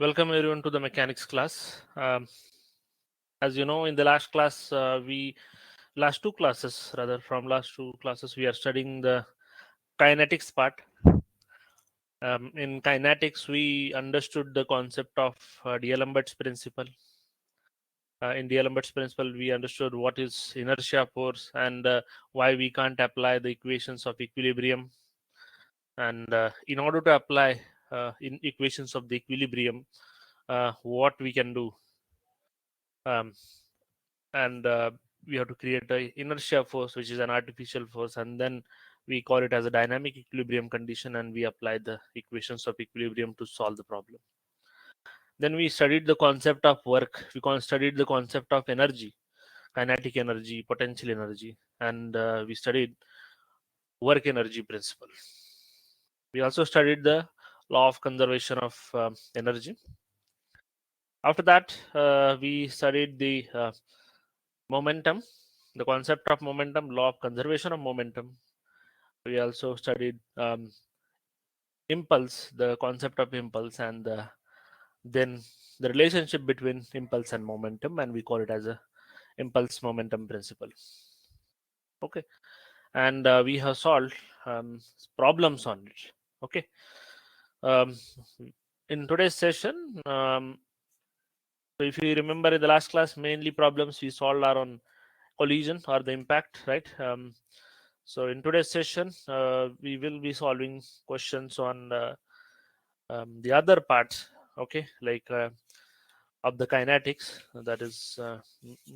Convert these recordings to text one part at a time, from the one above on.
Welcome everyone to the mechanics class. As you know, in the last class, last two classes rather, from last two classes, we are studying the kinetics part. In kinetics, we understood the concept of D'Alembert's principle. In D'Alembert's principle, we understood what is inertia force and why we can't apply the equations of equilibrium. And in order to apply in equations of the equilibrium, what we can do. Um, and we have to create a inertia force, which is an artificial force, and then we call it as a dynamic equilibrium condition, and we apply the equations of equilibrium to solve the problem. Then we studied the concept of work. Studied the concept of energy, kinetic energy, potential energy, and we studied work energy principle. We also studied the law of conservation of energy. After that, we studied the momentum, the concept of momentum, law of conservation of momentum. We also studied impulse, the concept of impulse, and then the relationship between impulse and momentum, and we call it as a impulse momentum principle. Okay, and we have solved problems on it. Okay, um, in today's session, so if you remember in the last class, mainly problems we solved are on collision or the impact, right? So in today's session, we will be solving questions on the other parts, okay, like of the kinetics, that is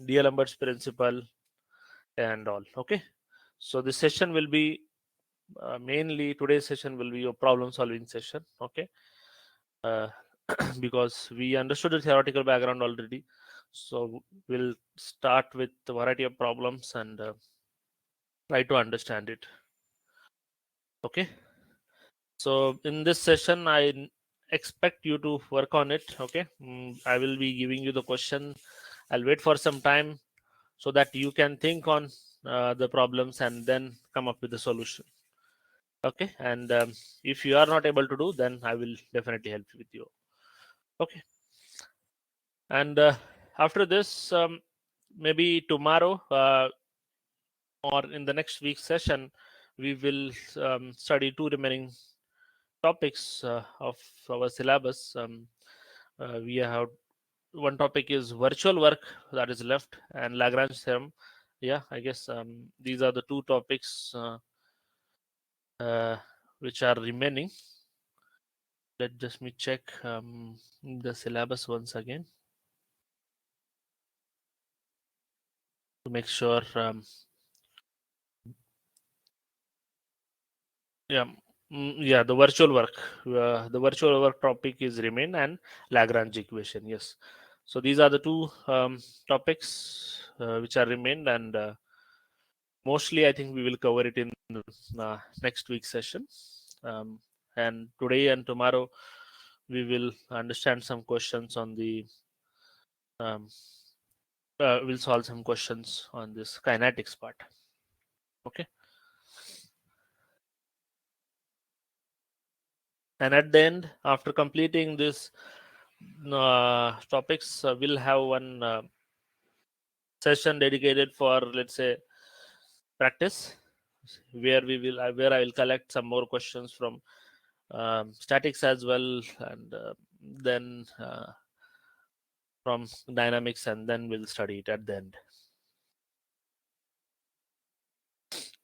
D'Alembert's principle and all. Okay, so this session will be mainly today's session will be a problem solving session. Okay, uh, because we understood the theoretical background already, so we'll start with a variety of problems and try to understand it. Okay, so in this session expect you to work on it. Okay, I will be giving you the question. I'll wait for some time so that you can think on the problems and then come up with the solution. Okay, and if you are not able to do, then I will definitely help you with you. Okay, and after this, maybe tomorrow or in the next week's session, we will study two remaining topics of our syllabus. We have one topic is virtual work that is left, and Lagrange theorem. Yeah, I guess these are the two topics uh, which are remaining. Let just me check the syllabus once again to make sure. Yeah, yeah, the virtual work. The virtual work topic is remain and Lagrange equation. Yes. So these are the two topics which are remained, and mostly I think we will cover it in next week's session. Um, and today and tomorrow we will understand some questions on the um, we'll solve some questions on this kinetics part. Okay, and at the end, after completing this topics, we'll have one session dedicated for, let's say, practice, where I will collect some more questions from statics as well, and then from dynamics, and then we'll study it at the end.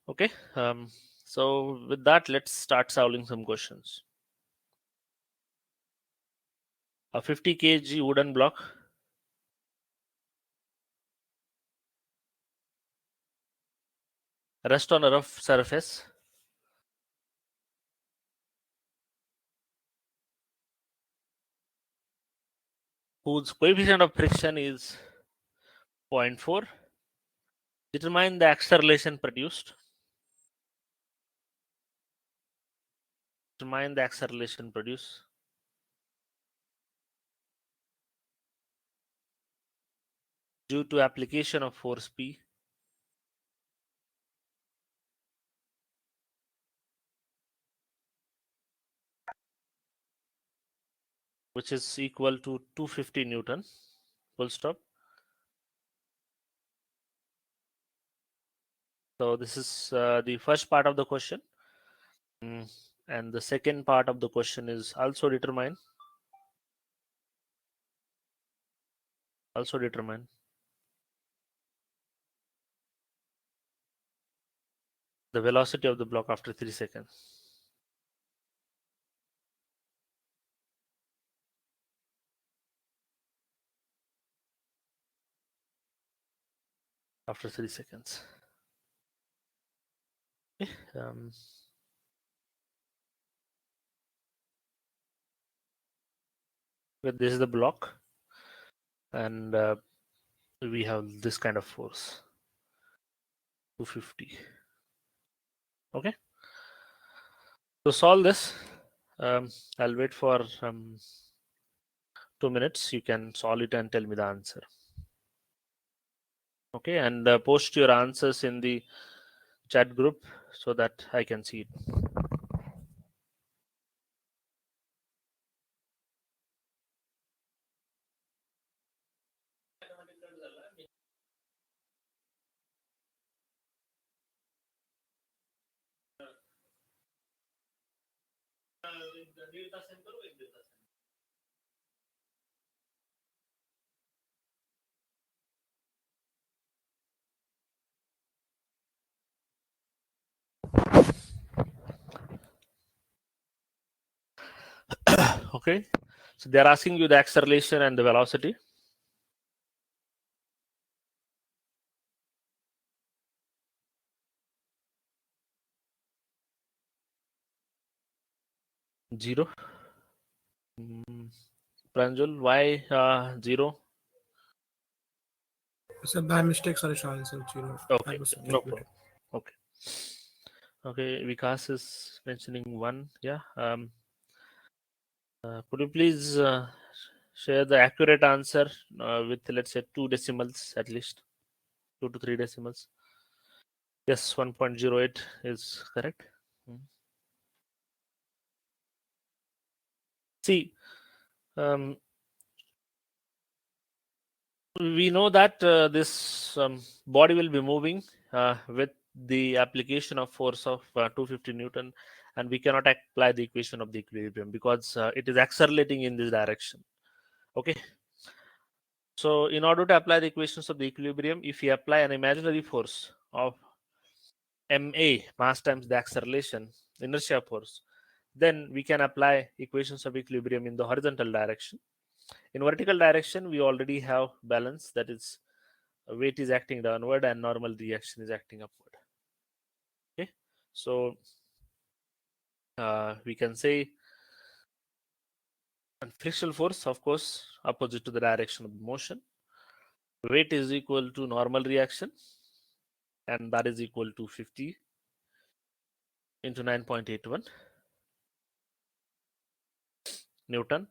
Okay, so with that, let's start solving some questions. A 50 kg wooden block rests on a rough surface whose coefficient of friction is zero 0.4. Determine the acceleration produced. Determine the acceleration produced due to application of force P. which is equal to 250 Newton, full stop. So this is the first part of the question. And the second part of the question is also determine the velocity of the block after 3 seconds. After 3 seconds. Okay. This is the block, and we have this kind of force, 250. Okay. To solve this, I'll wait for 2 minutes. You can solve it and tell me the answer. Okay, and post your answers in the chat group so that I can see it. Okay, so they're asking you the acceleration and the velocity. Zero. Pranjul, why 0? It's a by mistake, sorry, answer 0. Okay, no problem. Okay. Okay, Vikas is mentioning 1. Yeah. Could you please share the accurate answer with, let's say, 2 decimals at least, 2 to 3 decimals? Yes, 1.08 is correct. See, we know that this body will be moving with the application of force of 250 Newton, and we cannot apply the equation of the equilibrium because it is accelerating in this direction. Okay. So in order to apply the equations of the equilibrium, if we apply an imaginary force of ma, mass times the acceleration, inertia force, then we can apply equations of equilibrium in the horizontal direction. In vertical direction, we already have balance, that is weight is acting downward and normal reaction is acting upward. Okay, so we can say frictional force, of course, opposite to the direction of the motion. Weight is equal to normal reaction, and that is equal to 50 into 9.81 Newton.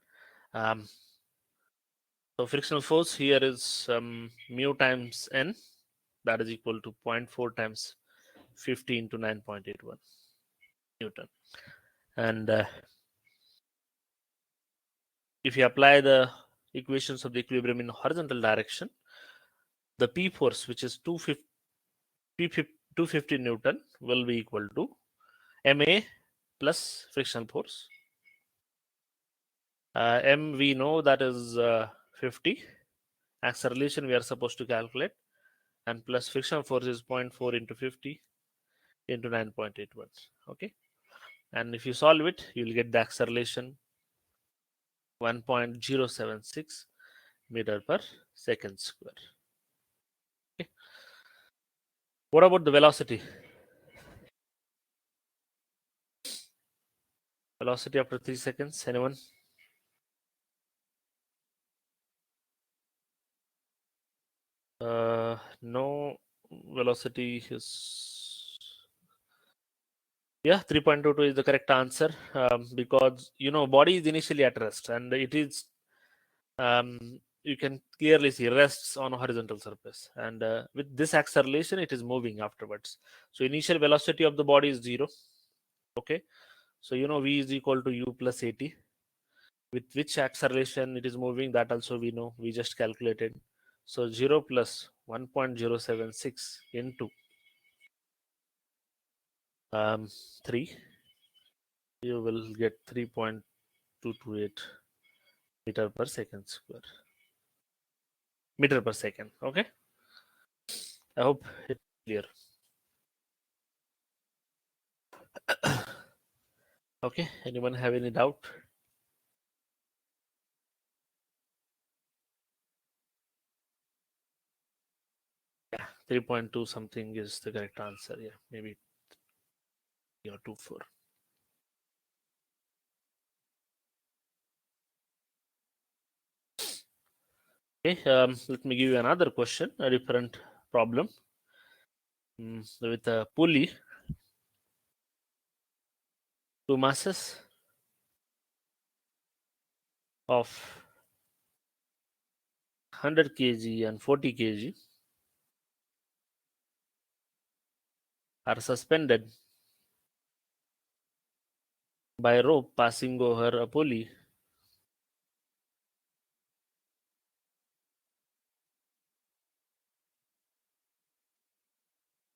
So frictional force here is mu times n, that is equal to 0.4 times 50 into 9.81 Newton. And if you apply the equations of the equilibrium in horizontal direction, the P force, which is 250 Newton, will be equal to ma plus frictional force. M we know that is 50. Acceleration we are supposed to calculate, and plus frictional force is 0.4 into 50 into 9.81. Okay, and if you solve it, you will get the acceleration 1.076 meter per second square. Okay. What about the velocity? Velocity after 3 seconds, anyone? No, velocity is, yeah, 3.22 is the correct answer, because body is initially at rest, and it is you can clearly see rests on a horizontal surface, and with this acceleration it is moving afterwards. So initial velocity of the body is 0. Okay, so v is equal to u plus at. with which acceleration it is moving, that also we know, we just calculated. So 0 plus 1.076 into 3, you will get 3.228 meter per second square, meter per second. Okay, I hope it's clear. Okay, anyone have any doubt? Yeah, 3.2 something is the correct answer. Yeah, maybe 3 or 2.4. Okay, let me give you another question, a different problem. With a pulley, two masses of 100 kg and 40 kg are suspended by a rope passing over a pulley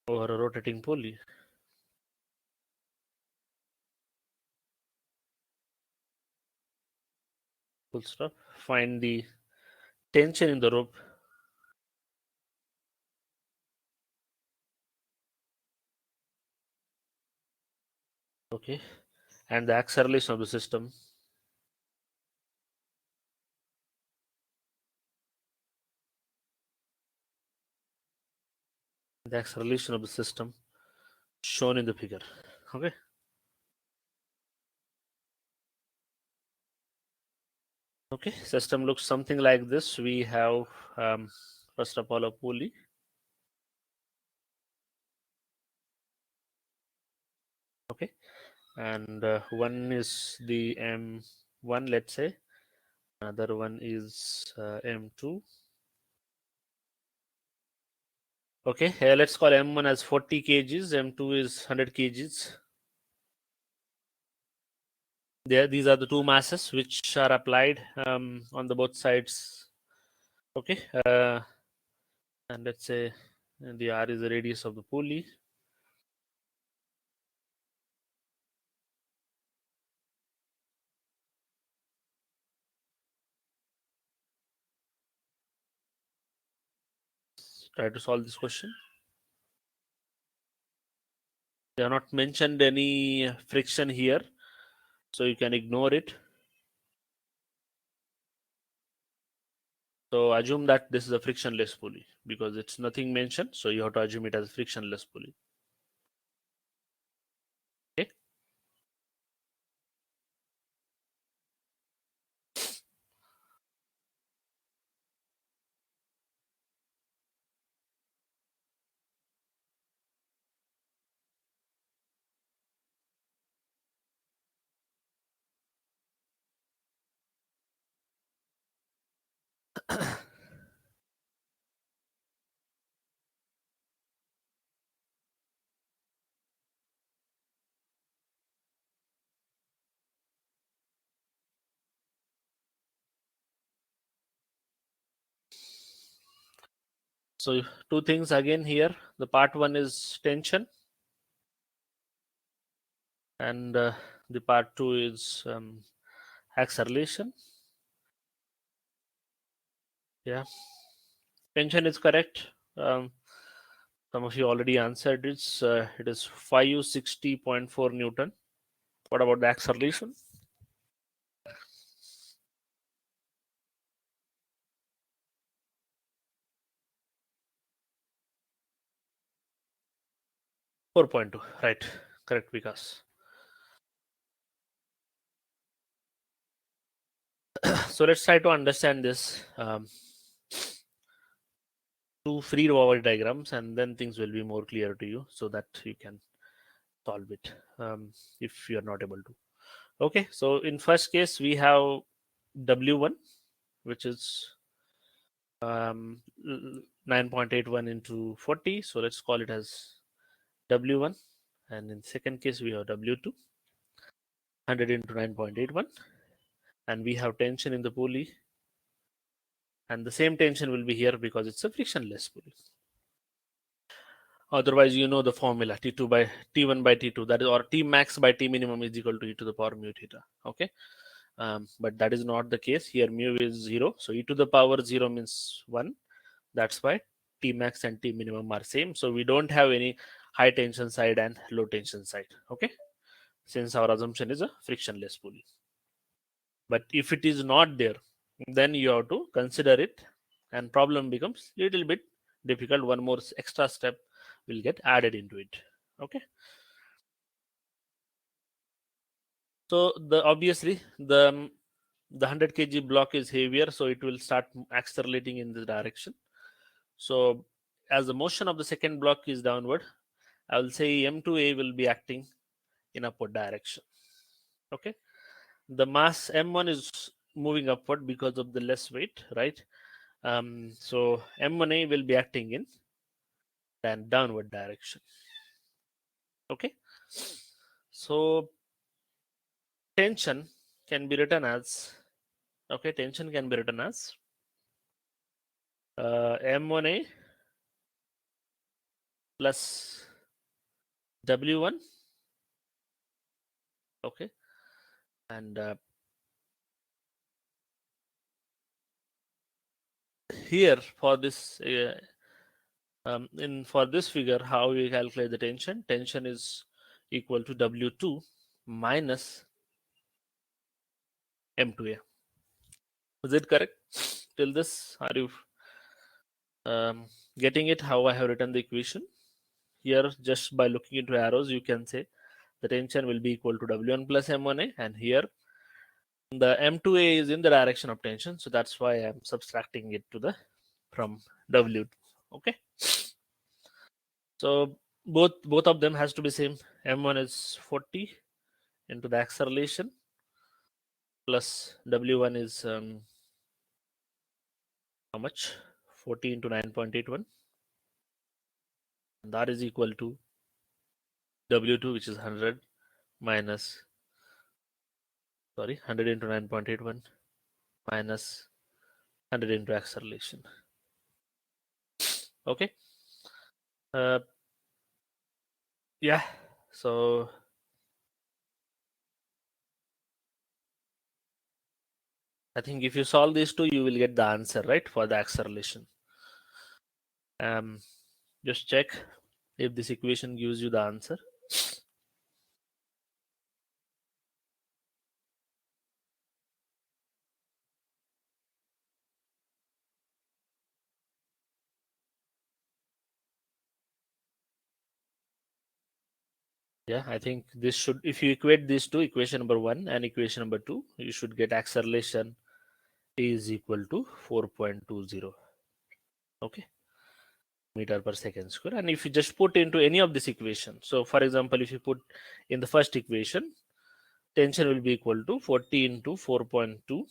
over a rotating pulley. Full stop. Find the tension in the rope. Okay, and the acceleration of the system. The acceleration of the system shown in the figure. Okay. Okay, system looks something like this. We have first of all a pulley. Okay, and one is the M1, let's say. Another one is M2. Okay, let's call M1 as 40 kgs, M2 is 100 kgs. These are the two masses which are applied on the both sides. Okay, and let's say the R is the radius of the pulley. Try to solve this question. They are not mentioned any friction here, so you can ignore it. So assume that this is a frictionless pulley because it's nothing mentioned, so you have to assume it as a frictionless pulley. Okay. So two things again here. The part one is tension, and the part two is acceleration. Yeah, tension is correct. Some of you already answered it is 560.4 Newton. What about the acceleration? 4.2. Right. Correct, Vikas. So let's try to understand this. Two free body diagrams, and then things will be more clear to you so that you can solve it if you are not able to. Okay, so in first case we have W1, which is 9.81 into 40, so let's call it as W1. And in second case we have W2, 100 into 9.81, and we have tension in the pulley, and the same tension will be here because it's a frictionless pulley. Otherwise, you know the formula T2 by T1 by T2, that is, or T max by T minimum is equal to e to the power mu theta. Okay, but that is not the case here. Mu is 0, so e to the power 0 means 1. That's why T max and T minimum are same. So we don't have any high tension side and low tension side. Okay, since our assumption is a frictionless pulley. But if it is not there, then you have to consider it, and problem becomes little bit difficult. One more extra step will get added into it. Okay, so the obviously the 100 kg block is heavier, so it will start accelerating in this direction. So as the motion of the second block is downward, I will say m2a will be acting in upward direction. Okay, the mass m1 is moving upward because of the less weight, right? So m1a will be acting in an downward direction. Okay, so tension can be written as, okay, tension can be written as m1a plus w1. Okay, and here for this in for this figure, how we calculate the tension? Tension is equal to W2 minus M2A. Is it correct? Till this, are you getting it? How I have written the equation here? Just by looking into arrows, you can say the tension will be equal to W1 plus M1A, and here the M2A is in the direction of tension, so that's why I'm subtracting it to the from W. Okay. So both of them has to be same. M1 is 40 into the acceleration plus W1 is how much? 40 into 9.81, and that is equal to W2, which is 100 minus, sorry, 100 into 9.81 minus 100 into acceleration. Okay. Uh, yeah. So I think if you solve these two, you will get the answer, right, for the acceleration. Just check if this equation gives you the answer. Yeah, I think this should, if you equate these two, equation number 1 and equation number 2, you should get acceleration is equal to 4.20. Okay, meter per second square. And if you just put into any of this equation, so for example, if you put in the first equation, tension will be equal to 40 into 4.2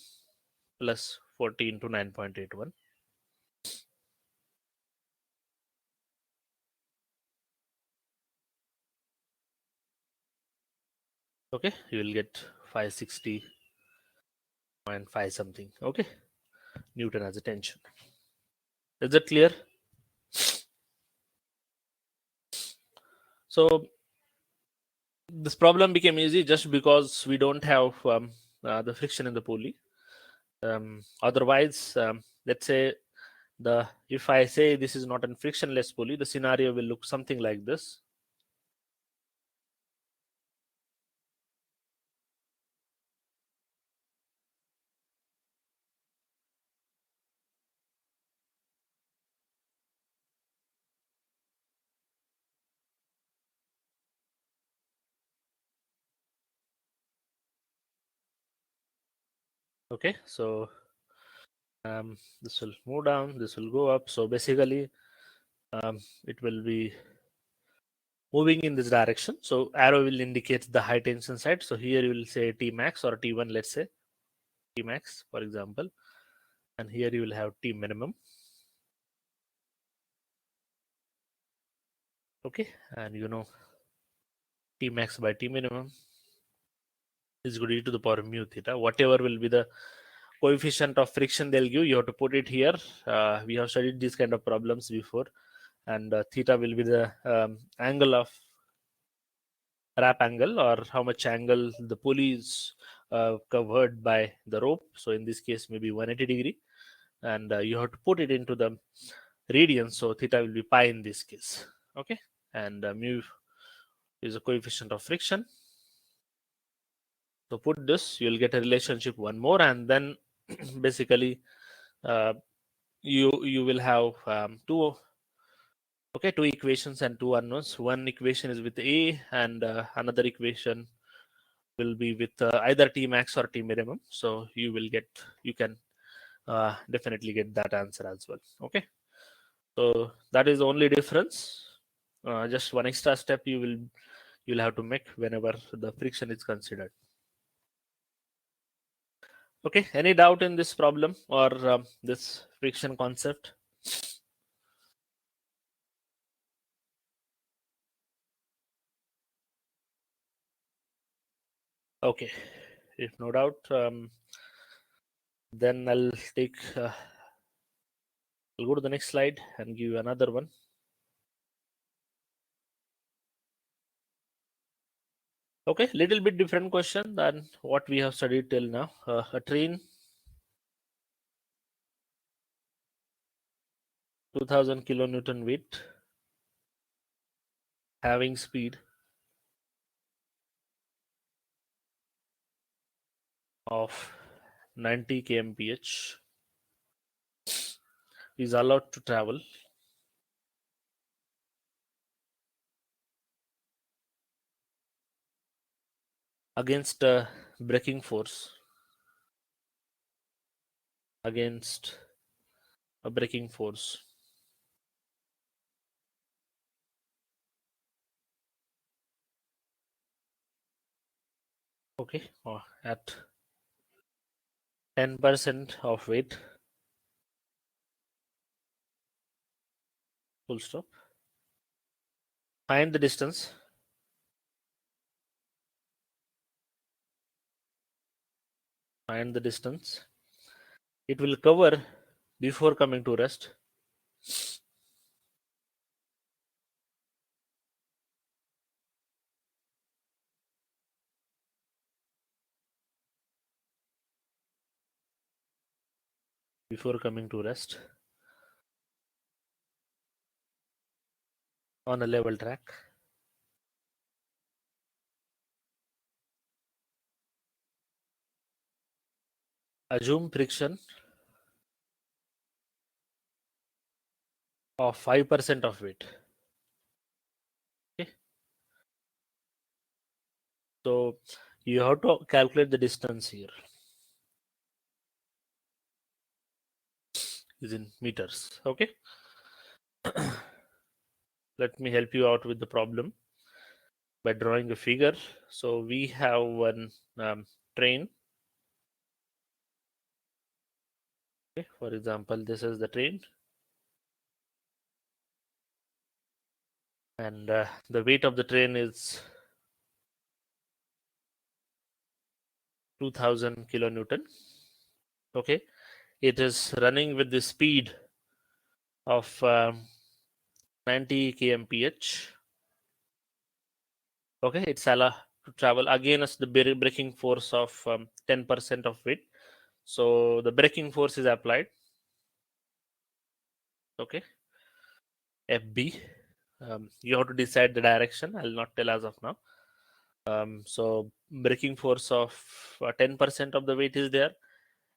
plus 40 into 9.81. Okay, you will get 560.5 something. Okay, Newton as a tension. Is that clear? So this problem became easy just because we don't have the friction in the pulley. Otherwise, let's say if I say this is not a frictionless pulley, the scenario will look something like this. Okay, so this will move down, this will go up. So basically, it will be moving in this direction. So arrow will indicate the high tension side. So here you will say T max or T1, let's say T max, for example, and here you will have T minimum. Okay, and you know T max by T minimum is equal to e to the power mu theta. Whatever will be the coefficient of friction they'll give, you have to put it here. We have studied these kind of problems before, and theta will be the angle of wrap angle, or how much angle the pulley is covered by the rope. So in this case, maybe 180 degree, and you have to put it into the radians. So theta will be pi in this case. Okay, and mu is a coefficient of friction. So put this, you'll get a relationship one more, and then basically uh, you will have two equations and two unknowns. One equation is with a, and another equation will be with either t max or t minimum. So you can definitely get that answer as well. Okay, so that is the only difference. Just one extra step you'll have to make whenever the friction is considered. Okay, any doubt in this problem or this friction concept? Okay, if no doubt, then I'll go to the next slide and give you another one. Okay, little bit different question than what we have studied till now. A train, 2000 kilonewton weight, having speed of 90 kmph, is allowed to travel against a braking force, against a braking force. Okay, at 10% of weight, full stop. Find the distance it will cover before coming to rest. Before coming to rest on a level track. Assume friction of 5% of weight. Okay. So you have to calculate the distance here. Is in meters. Okay. Let me help you out with the problem by drawing a figure. So we have one train. Okay. For example, this is the train, and the weight of the train is 2000 kilonewton. Okay, it is running with the speed of 90 kmph. Okay, it's allowed to travel against the braking force of 10% of weight. So the braking force is applied. Okay, FB. You have to decide the direction. I'll not tell as of now. So braking force of 10% of the weight is there,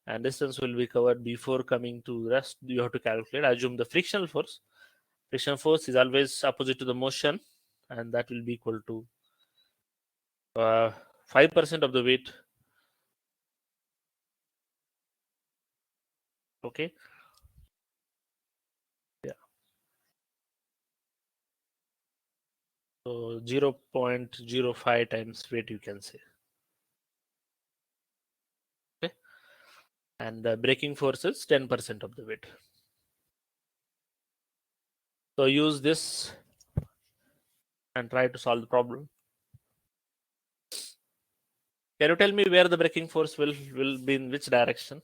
and distance will be covered before coming to rest. You have to calculate. Assume the frictional force. Frictional force is always opposite to the motion, and that will be equal to 5% of the weight. Okay. Yeah. So 0.05 times weight, you can say. Okay. And the braking force is 10% of the weight. So use this and try to solve the problem. Can you tell me where the braking force will be in which direction?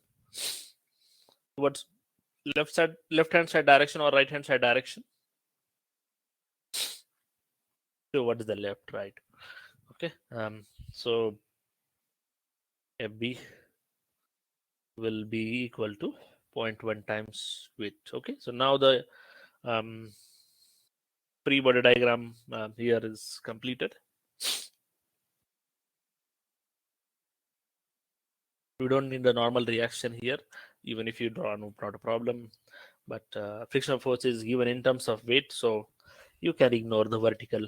Towards left hand side direction or right hand side direction? Towards the left, right? Okay. So FB will be equal to 0.1 times width. Okay. So now the um, free body diagram here is completed. We don't need the normal reaction here, even if you draw, not a problem. But frictional force is given in terms of weight, so you can ignore the vertical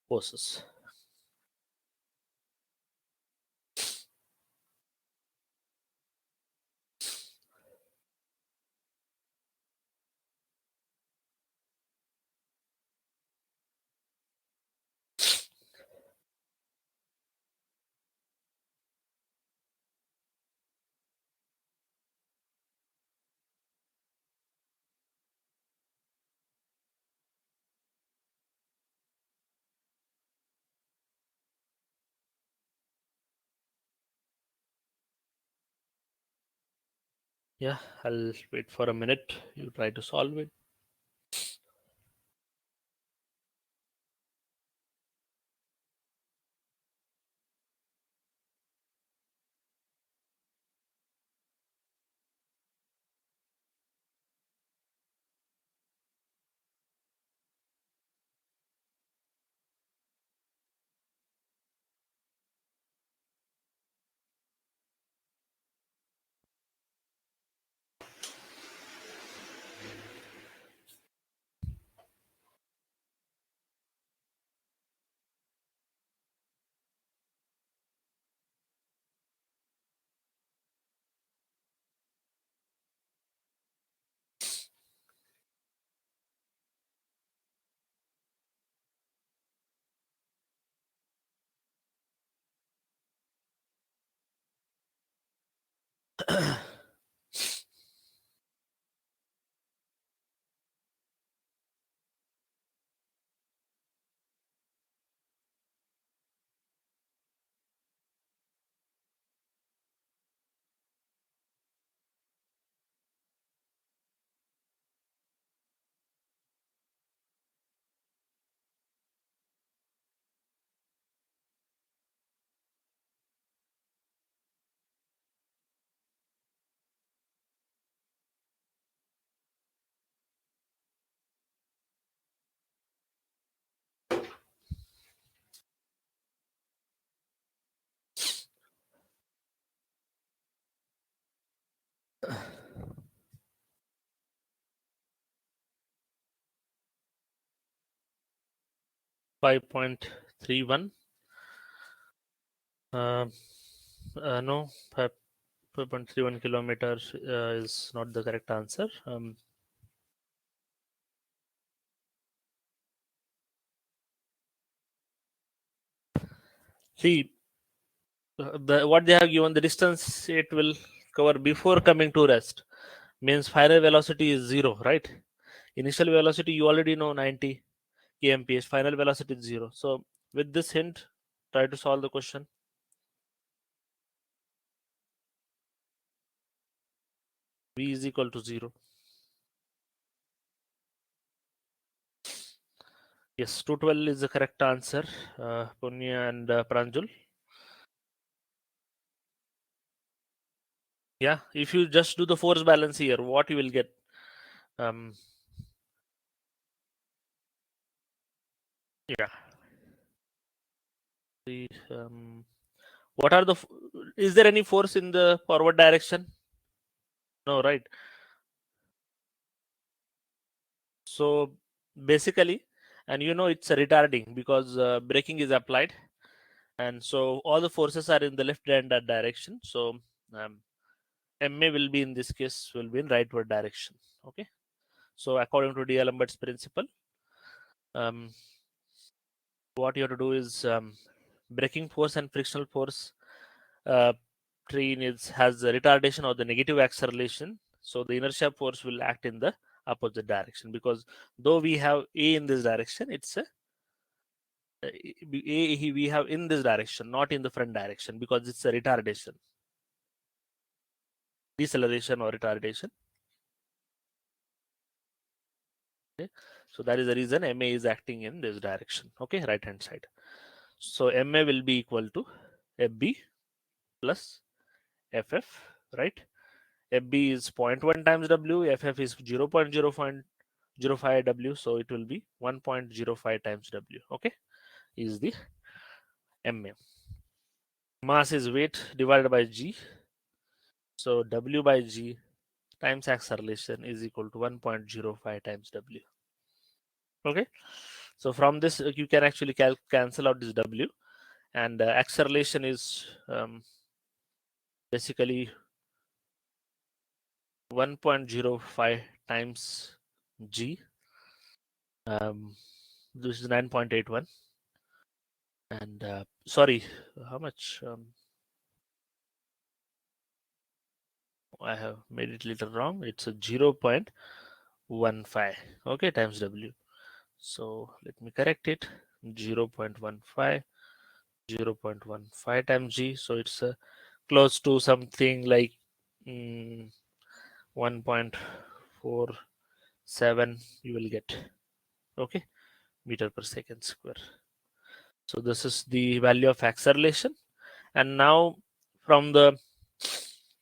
forces. Yeah, I'll wait for a minute. You try to solve it. 5.31. Uh, no, 5.31 kilometers is not the correct answer. See, what they have given, the distance it will cover before coming to rest, means final velocity is 0, right? Initial velocity you already know, 90 kmph. Final velocity is 0. So with this hint, try to solve the question. V is equal to 0. Yes, 212 is the correct answer. Punya and Pranjul. Yeah, if you just do the force balance here, what you will get? Um, yeah. What are the? Is there any force in the forward direction? No, right? So basically, and you know it's a retarding because braking is applied, and so all the forces are in the left-hand direction. So um, MA will be in this case will be in rightward direction. Okay. So according to D'Alembert's principle, um, what you have to do is braking force and frictional force uh, train has the retardation or the negative acceleration. So the inertia force will act in the opposite direction because though we have A in this direction, it's a we have in this direction, not in the front direction, because it's a retardation, deceleration or retardation. Okay, so that is the reason MA is acting in this direction. Okay, right hand side. So MA will be equal to FB plus FF, right? FB is 0.1 times W, FF is 0.05 W, so it will be 1.05 times W. Okay, is the MA. Mass is weight divided by G, so W by G times acceleration is equal to 1.05 times W. Okay, so from this you can actually cancel out this W, and acceleration is basically 1.05 times G. This is 9.81, and sorry, how much? I have made it little wrong. It's a 0.15. Okay, times W. So let me correct it. 0.15, 0.15 times G. So it's close to something like 1.47 you will get. Okay, meter per second square. So this is the value of acceleration. And now from the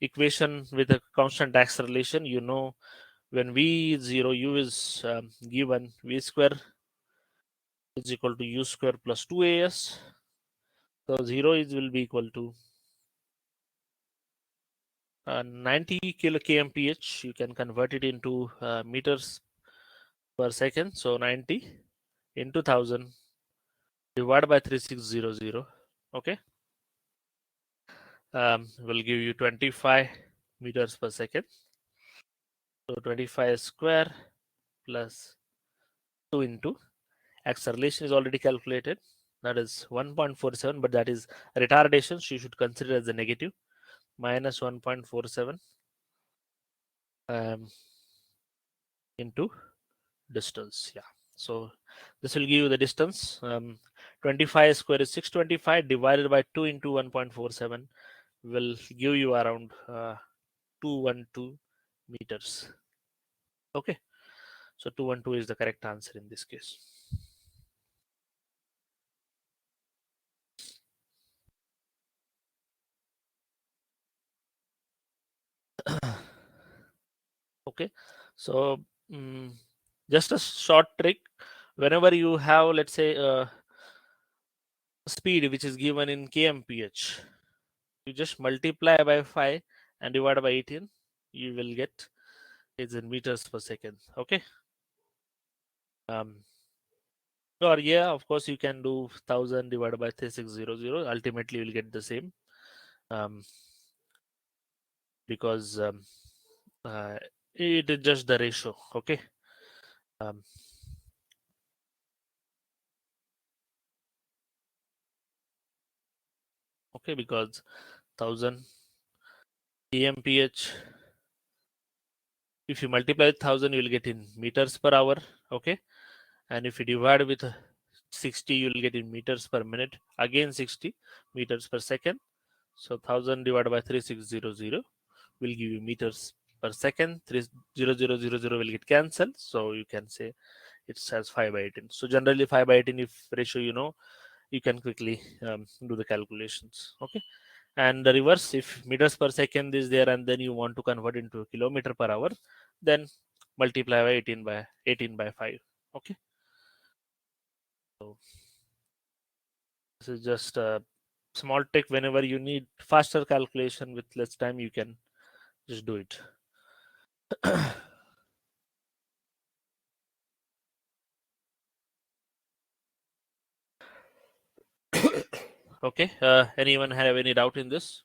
equation with a constant acceleration, you know, when v is 0, u is given, v square is equal to u square plus 2as. So 0 is will be equal to 90 kilo kmph. You can convert it into meters per second. So 90 into 1000 divided by 3600. Okay, will give you 25 meters per second. So 25 square plus 2 into acceleration is already calculated. That is 1.47, but that is retardation, so you should consider as a negative. Minus 1.47 into distance. Yeah. So this will give you the distance. 25 square is 625 divided by 2 into 1.47 will give you around 212 meters. Okay. So 212 is the correct answer in this case. Okay. So just a short trick. Whenever you have, let's say, speed which is given in kmph, you just multiply by 5 and divide by 18, you will get it's in meters per second. Okay. Or yeah, of course you can do 1000 divided by 3600. Ultimately you will get the same, because it is just the ratio. Okay. Okay, because 1000 kmph, if you multiply with 1000 you will get in meters per hour. Okay, and if you divide with 60 you will get in meters per minute, again 60 meters per second. So 1000 divided by 3600 will give you meters per second. 30000 will get cancelled, so you can say it has 5 by 18. So generally 5 by 18, if ratio you know, you can quickly do the calculations. Okay, and the reverse, if meters per second is there and then you want to convert into kilometer per hour, then multiply by 18 by 5. Okay, so this is just a small trick. Whenever you need faster calculation with less time, you can just do it. Okay, anyone have any doubt in this?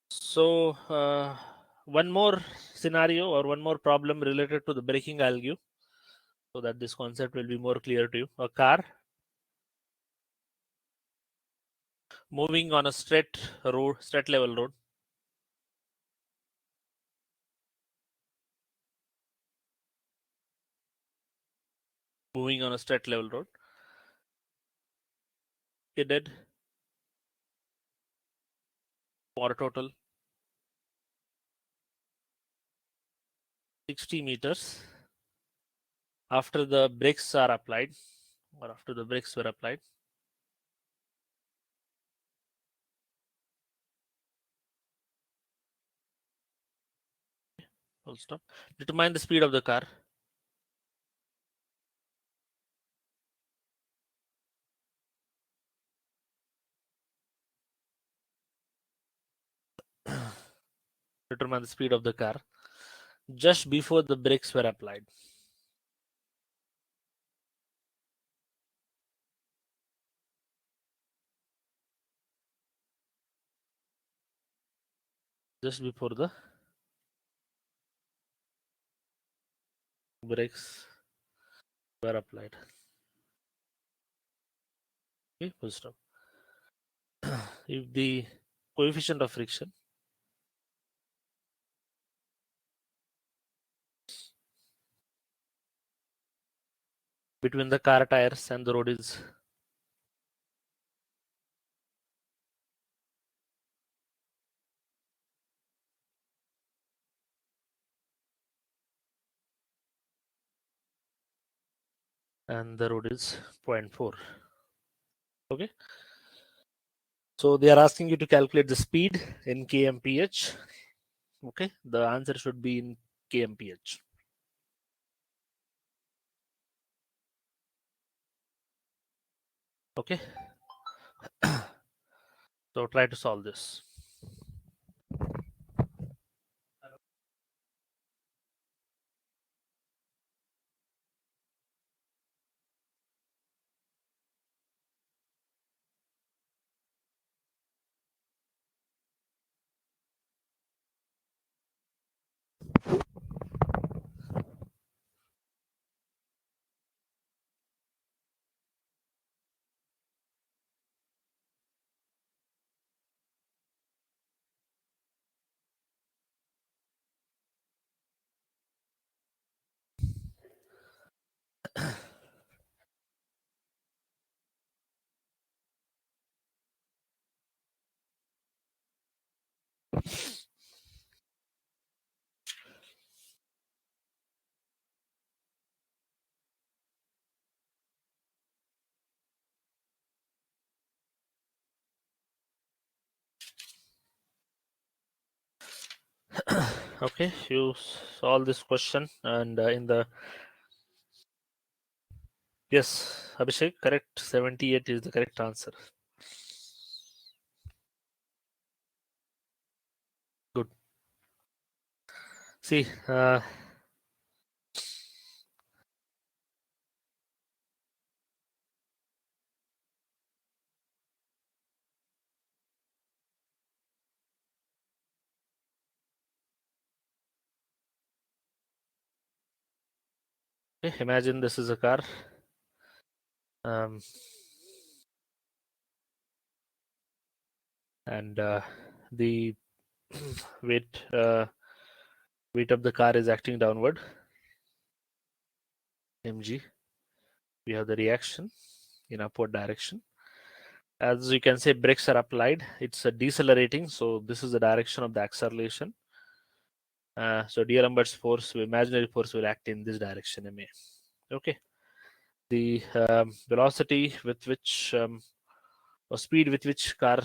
So one more scenario or one more problem related to the braking I'll give, so that this concept will be more clear to you. A car moving on a straight level road, moving on a straight level road. It did for a total 60 meters. After the brakes are applied, or after the brakes were applied, full stop. Determine the speed of the car. Determine the speed of the car just before the brakes were applied. Just before the brakes were applied. Okay, full stop. If the coefficient of friction between the car tires and the road is and the road is 0.4. Okay, so they are asking you to calculate the speed in kmph. Okay, the answer should be in kmph. Okay, so try to solve this. Okay, you solve this question, and in the yes, Abhishek, correct. 78 is the correct answer. Good. See, okay, imagine this is a car. And the weight weight of the car is acting downward, mg. We have the reaction in upward direction. As you can say, brakes are applied. It's a decelerating, so this is the direction of the acceleration. So D'Alembert's force, imaginary force, will act in this direction, ma. Okay. The velocity with which or speed with which car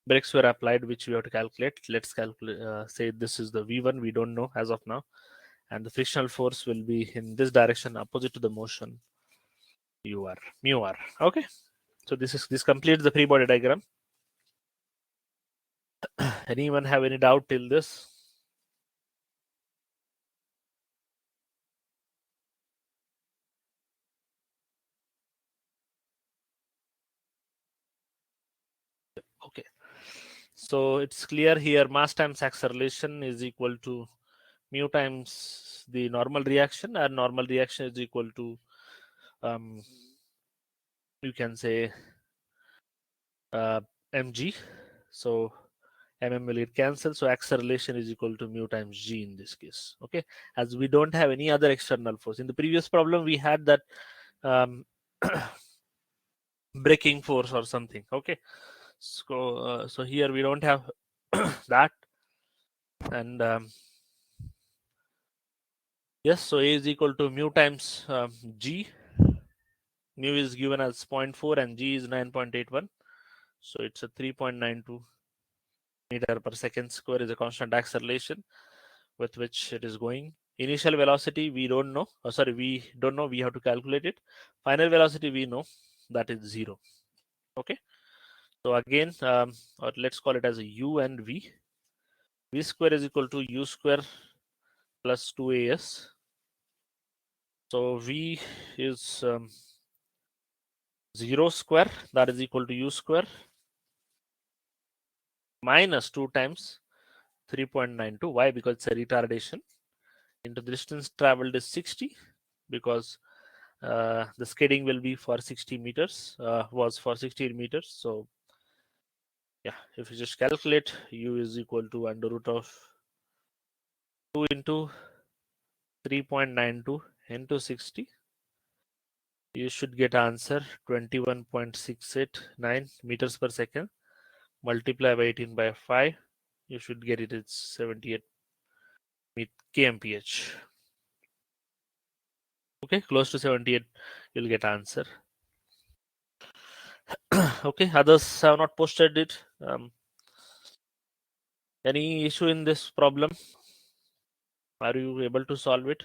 brakes were applied, which we have to calculate. Let's calculate. Say this is the v1. We don't know as of now, and the frictional force will be in this direction, opposite to the motion. Mu r. Okay. So this completes the free body diagram. Anyone have any doubt till this? Okay. So it's clear here, mass times acceleration is equal to mu times the normal reaction, and normal reaction is equal to you can say mg. So mm will get cancelled, so acceleration is equal to mu times g in this case. Okay, as we don't have any other external force. In the previous problem we had that um, braking force or something. Okay, so here we don't have that. And yes, so a is equal to mu times g. Mu is given as 0.4 and g is 9.81, so it's a 3.92 meter per second square is a constant acceleration with which it is going. Initial velocity we don't know. Sorry, we don't know. We have to calculate it. Final velocity we know, that is 0. Okay. So again, or let's call it as a u and v. V square is equal to u square plus 2as. So v is 0 square, that is equal to u square minus 2 times 3.92. Why? Because it's a retardation. Into the distance traveled is 60, because the skidding will be for 60 meters, was for 60 meters. So yeah, if you just calculate, u is equal to under root of 2 into 3.92 into 60. You should get answer 21.689 meters per second. Multiply by 18 by 5. You should get it. It's 78 kmph. Okay, close to 78. You'll get answer. Okay, others have not posted it. Any issue in this problem? Are you able to solve it?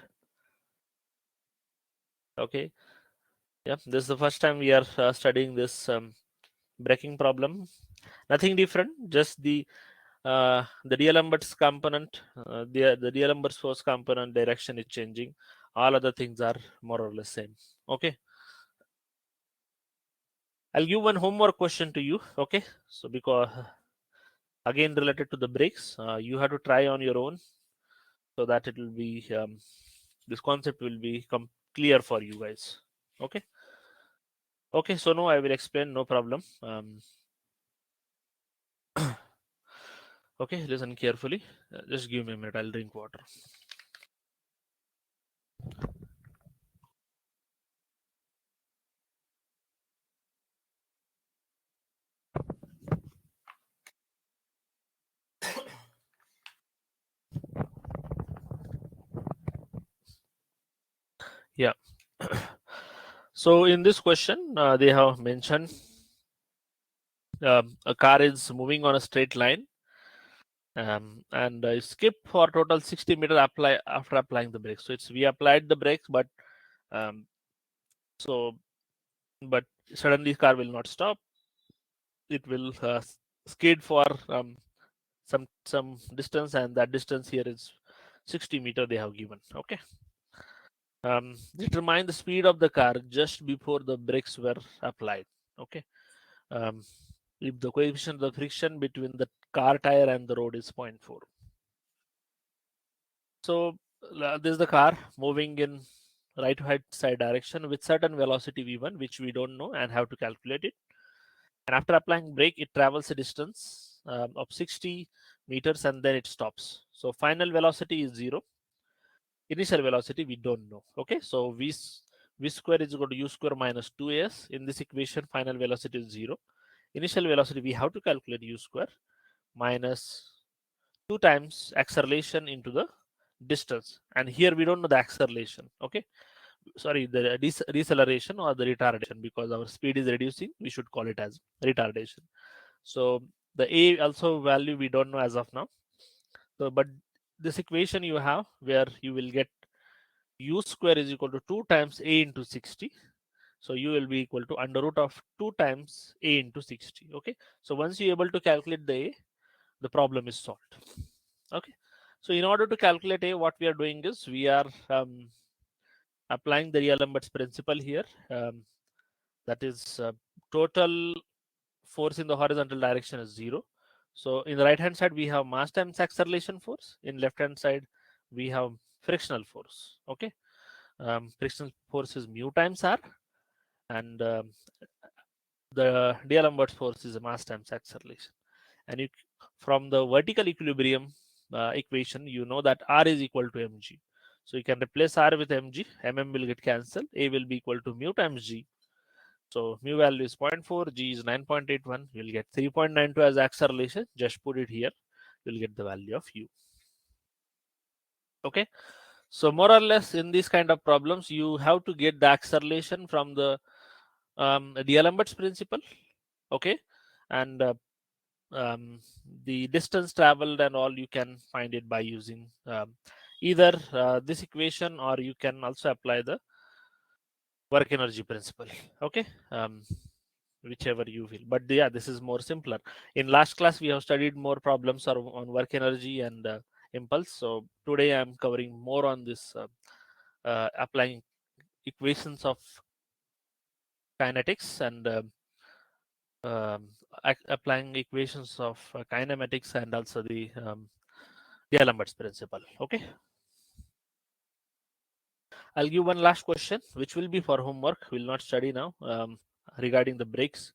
Okay. Yeah, this is the first time we are studying this braking problem. Nothing different, just the D'Alembert's component, the D'Alembert's force component direction is changing. All other things are more or less same. Okay. I'll give one homework question to you. Okay. So because again related to the brakes, you have to try on your own, so that it will be this concept will be clear for you guys. Okay. Okay. So now I will explain. No problem. Okay. Listen carefully. Just give me a minute. I'll drink water. Yeah. So in this question, they have mentioned a car is moving on a straight line, and skip for total 60 meter apply after applying the brakes. So it's we applied the brakes, but um, so but suddenly car will not stop. It will skid for some distance, and that distance here is 60 meter they have given. Okay. Determine the speed of the car just before the brakes were applied. Okay. Um, if the coefficient of the friction between the car tire and the road is 0.4. So this is the car moving in right to right side direction with certain velocity v1, which we don't know and have to calculate it. And after applying brake, it travels a distance of 60 meters and then it stops. So final velocity is 0. Initial velocity we don't know. Okay, so v square is equal to u square minus 2as. In this equation, final velocity is 0. Initial velocity we have to calculate u square minus 2 times acceleration into the distance, and here we don't know the acceleration. Okay, sorry, the deceleration or the retardation, because our speed is reducing, we should call it as retardation. So the a also value we don't know as of now. So but this equation you have, where you will get u square is equal to 2 times a into 60. So u will be equal to under root of 2 times a into 60. Okay, so once you're able to calculate the a, the problem is solved. Okay, so in order to calculate a, what we are doing is we are applying the D'Alembert's principle here. That is total force in the horizontal direction is 0. So in the right hand side we have mass times acceleration force. In left hand side we have frictional force. Okay, frictional force is mu times r, and the D'Alembert's force is mass times acceleration. and you, from the vertical equilibrium equation, you know that R is equal to mg. So you can replace R with mg, will get cancelled, A will be equal to mu times g. So mu value is 0.4, g is 9.81. You'll get 3.92 as acceleration. Just put it here. You'll get the value of u. Okay. So more or less in these kind of problems, you have to get the acceleration from the D'Alembert's principle. Okay. And the distance traveled and all, you can find it by using either this equation, or you can also apply the work energy principle. Okay. Whichever you feel, but yeah, this is more simpler. In last class we have studied more problems on work energy and impulse. So today I'm covering more on this applying equations of kinetics and um, applying equations of kinematics and also the D'Alembert's principle. Okay, I'll give one last question which will be for homework. We'll not study now, regarding the brakes,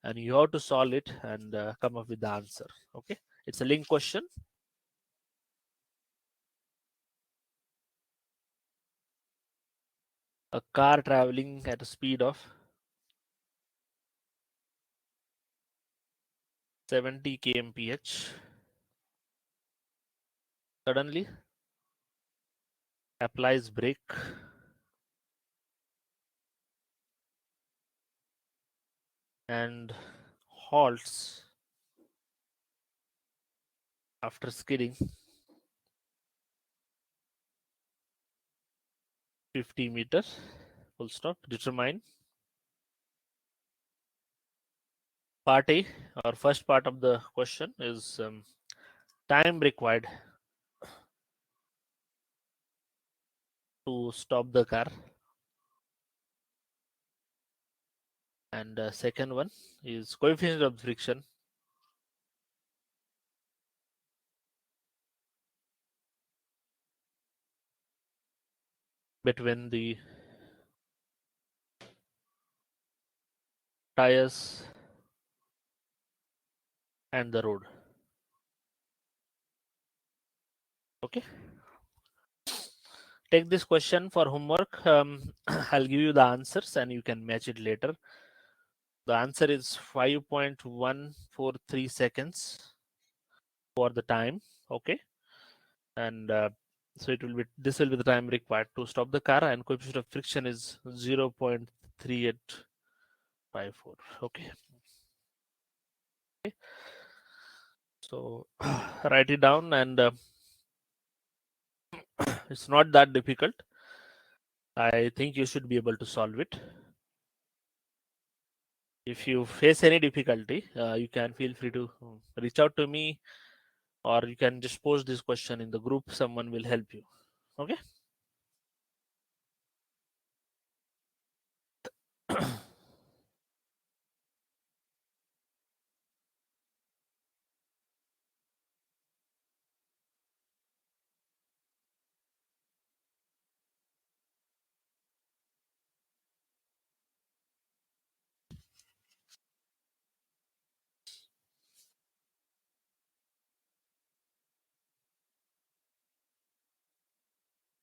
and you have to solve it and come up with the answer. Okay, it's a link question. A car traveling at a speed of 70 kmph suddenly applies brake and halts after skidding 50 meters. Full stop. Determine part A, or first part of the question is time required to stop the car, and second one is coefficient of friction between the tires and the road. Okay, take this question for homework. I'll give you the answers and you can match it later. The answer is 5.143 seconds for the time. Okay, and so it will be, this will be the time required to stop the car, and coefficient of friction is 0.3854. Okay, so write it down, and it's not that difficult. I think you should be able to solve it. If you face any difficulty, you can feel free to reach out to me, or you can just post this question in the group. Someone will help you. Okay.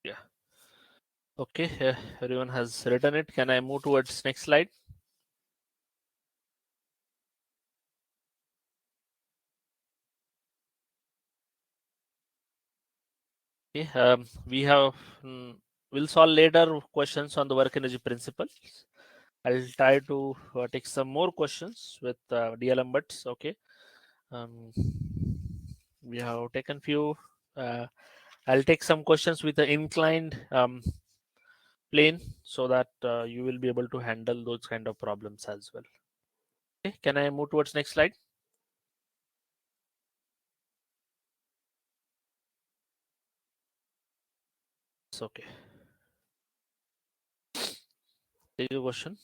Yeah. Okay, everyone has written it. Can I move towards next slide? Okay, we have we'll solve later questions on the work energy principles. I'll try to take some more questions with D'Alembert's. Okay, we have taken few. I'll take some questions with the inclined plane, so that you will be able to handle those kind of problems as well. Okay, can I move towards next slide? It's okay. Take a question.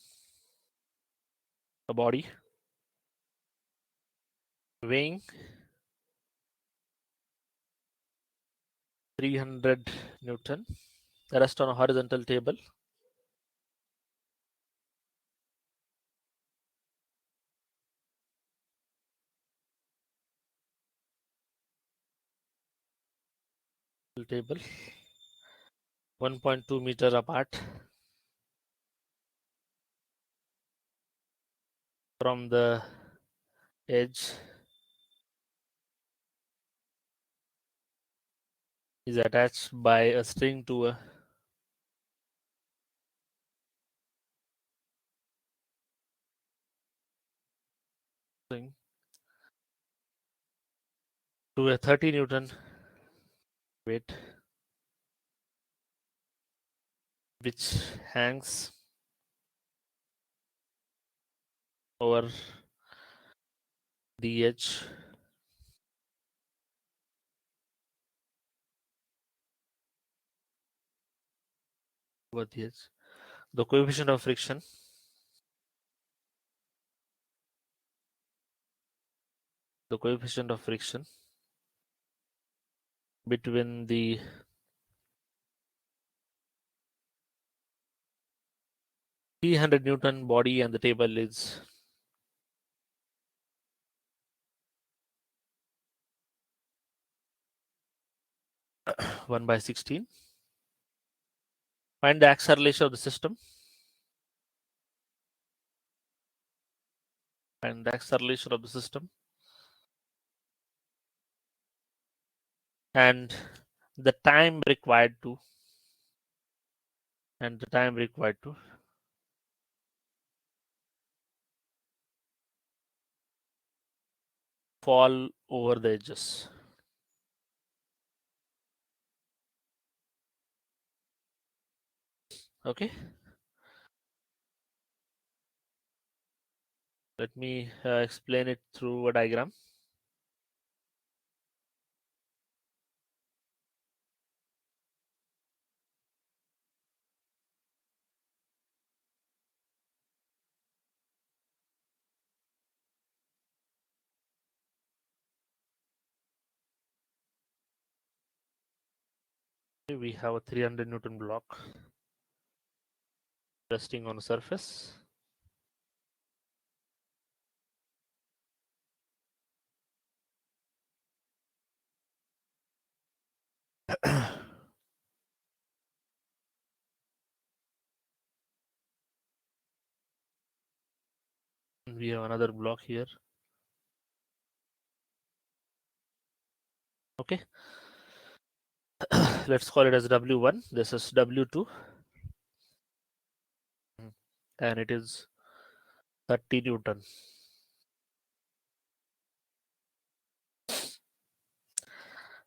A body weighing 300 Newton, rest on a horizontal table. table 1.2 meter apart from the edge is attached by a string to a string to a 30 Newton weight which hangs over the edge over the edge. The coefficient of friction between the Newton body and the table is 1/16. Find the acceleration of the system. And the acceleration of the system and the time required to fall over the edges. Okay, let me explain it through a diagram. We have a 300 Newton block resting on a surface. We have another block here. Okay, let's call it as W1. This is W2, and it is 30 Newton.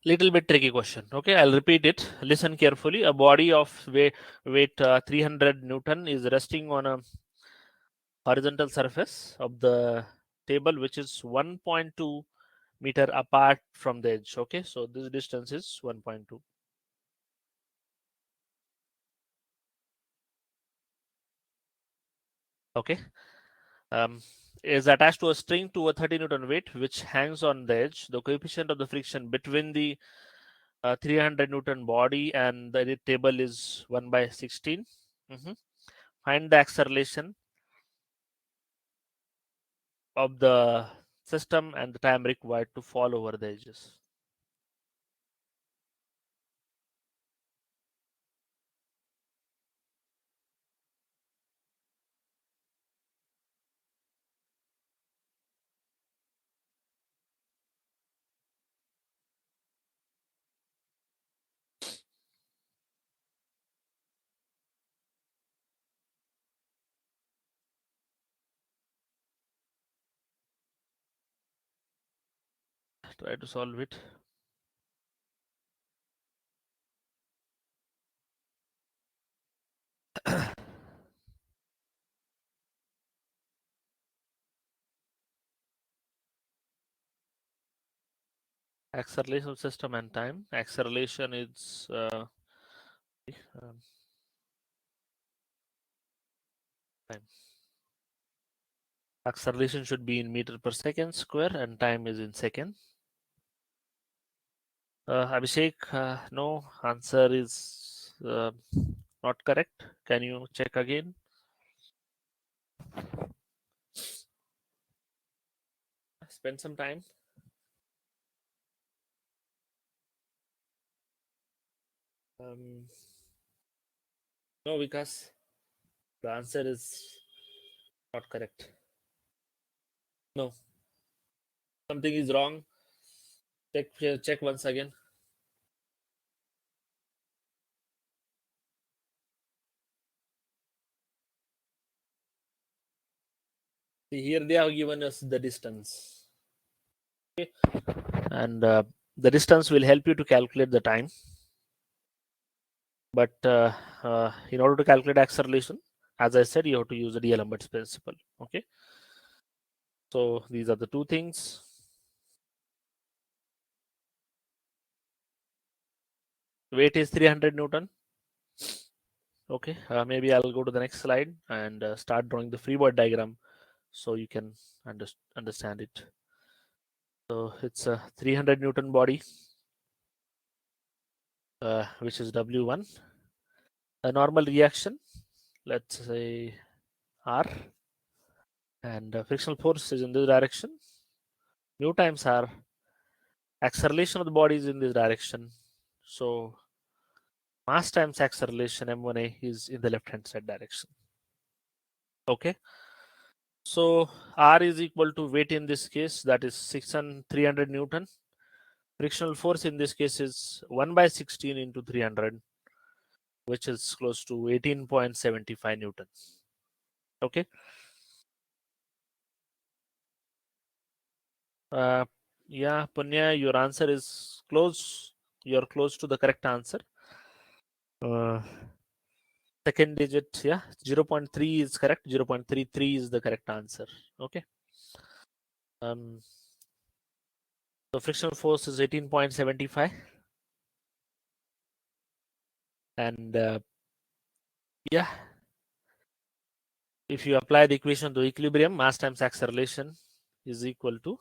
Little bit tricky question. Okay, I'll repeat it. Listen carefully. A body of weight 300 Newton is resting on a horizontal surface of the table, which is 1.2 meter apart from the edge. Okay, so this distance is 1.2. Okay, um, is attached to a string to a 30 Newton weight which hangs on the edge. The coefficient of the friction between the 300 Newton body and the table is 1/16. Find the acceleration of the system and the time required to fall over the edges. Try to solve it. Acceleration of system and time. Acceleration is um, time. Acceleration should be in meter per second square and time is in second. Abhishek, no, answer is not correct. Can you check again? Spend some time. Um, no, because the answer is not correct. No, something is wrong. Check once again. See, here they have given us the distance. Okay, and the distance will help you to calculate the time. But in order to calculate acceleration, as I said, you have to use the D'Alembert's principle. Okay, so these are the two things. Weight is 300 Newton. Okay, maybe I'll go to the next slide and start drawing the free body diagram so you can understand it. So it's a 300 Newton body, which is W1. A normal reaction, let's say R, and frictional force is in this direction. Mu times R. Acceleration of the body is in this direction. So mass times acceleration M1A is in the left hand side direction. Okay. So R is equal to weight in this case, that is 300 Newton. Frictional force in this case is 1 by 16 into 300, which is close to 18.75 newtons. Okay. Yeah, Punya, your answer is close. You're close to the correct answer. Second digit, yeah, 0.3 is correct. 0.33 is the correct answer. Okay. So frictional force is 18.75, and yeah, if you apply the equation to equilibrium, mass times acceleration is equal to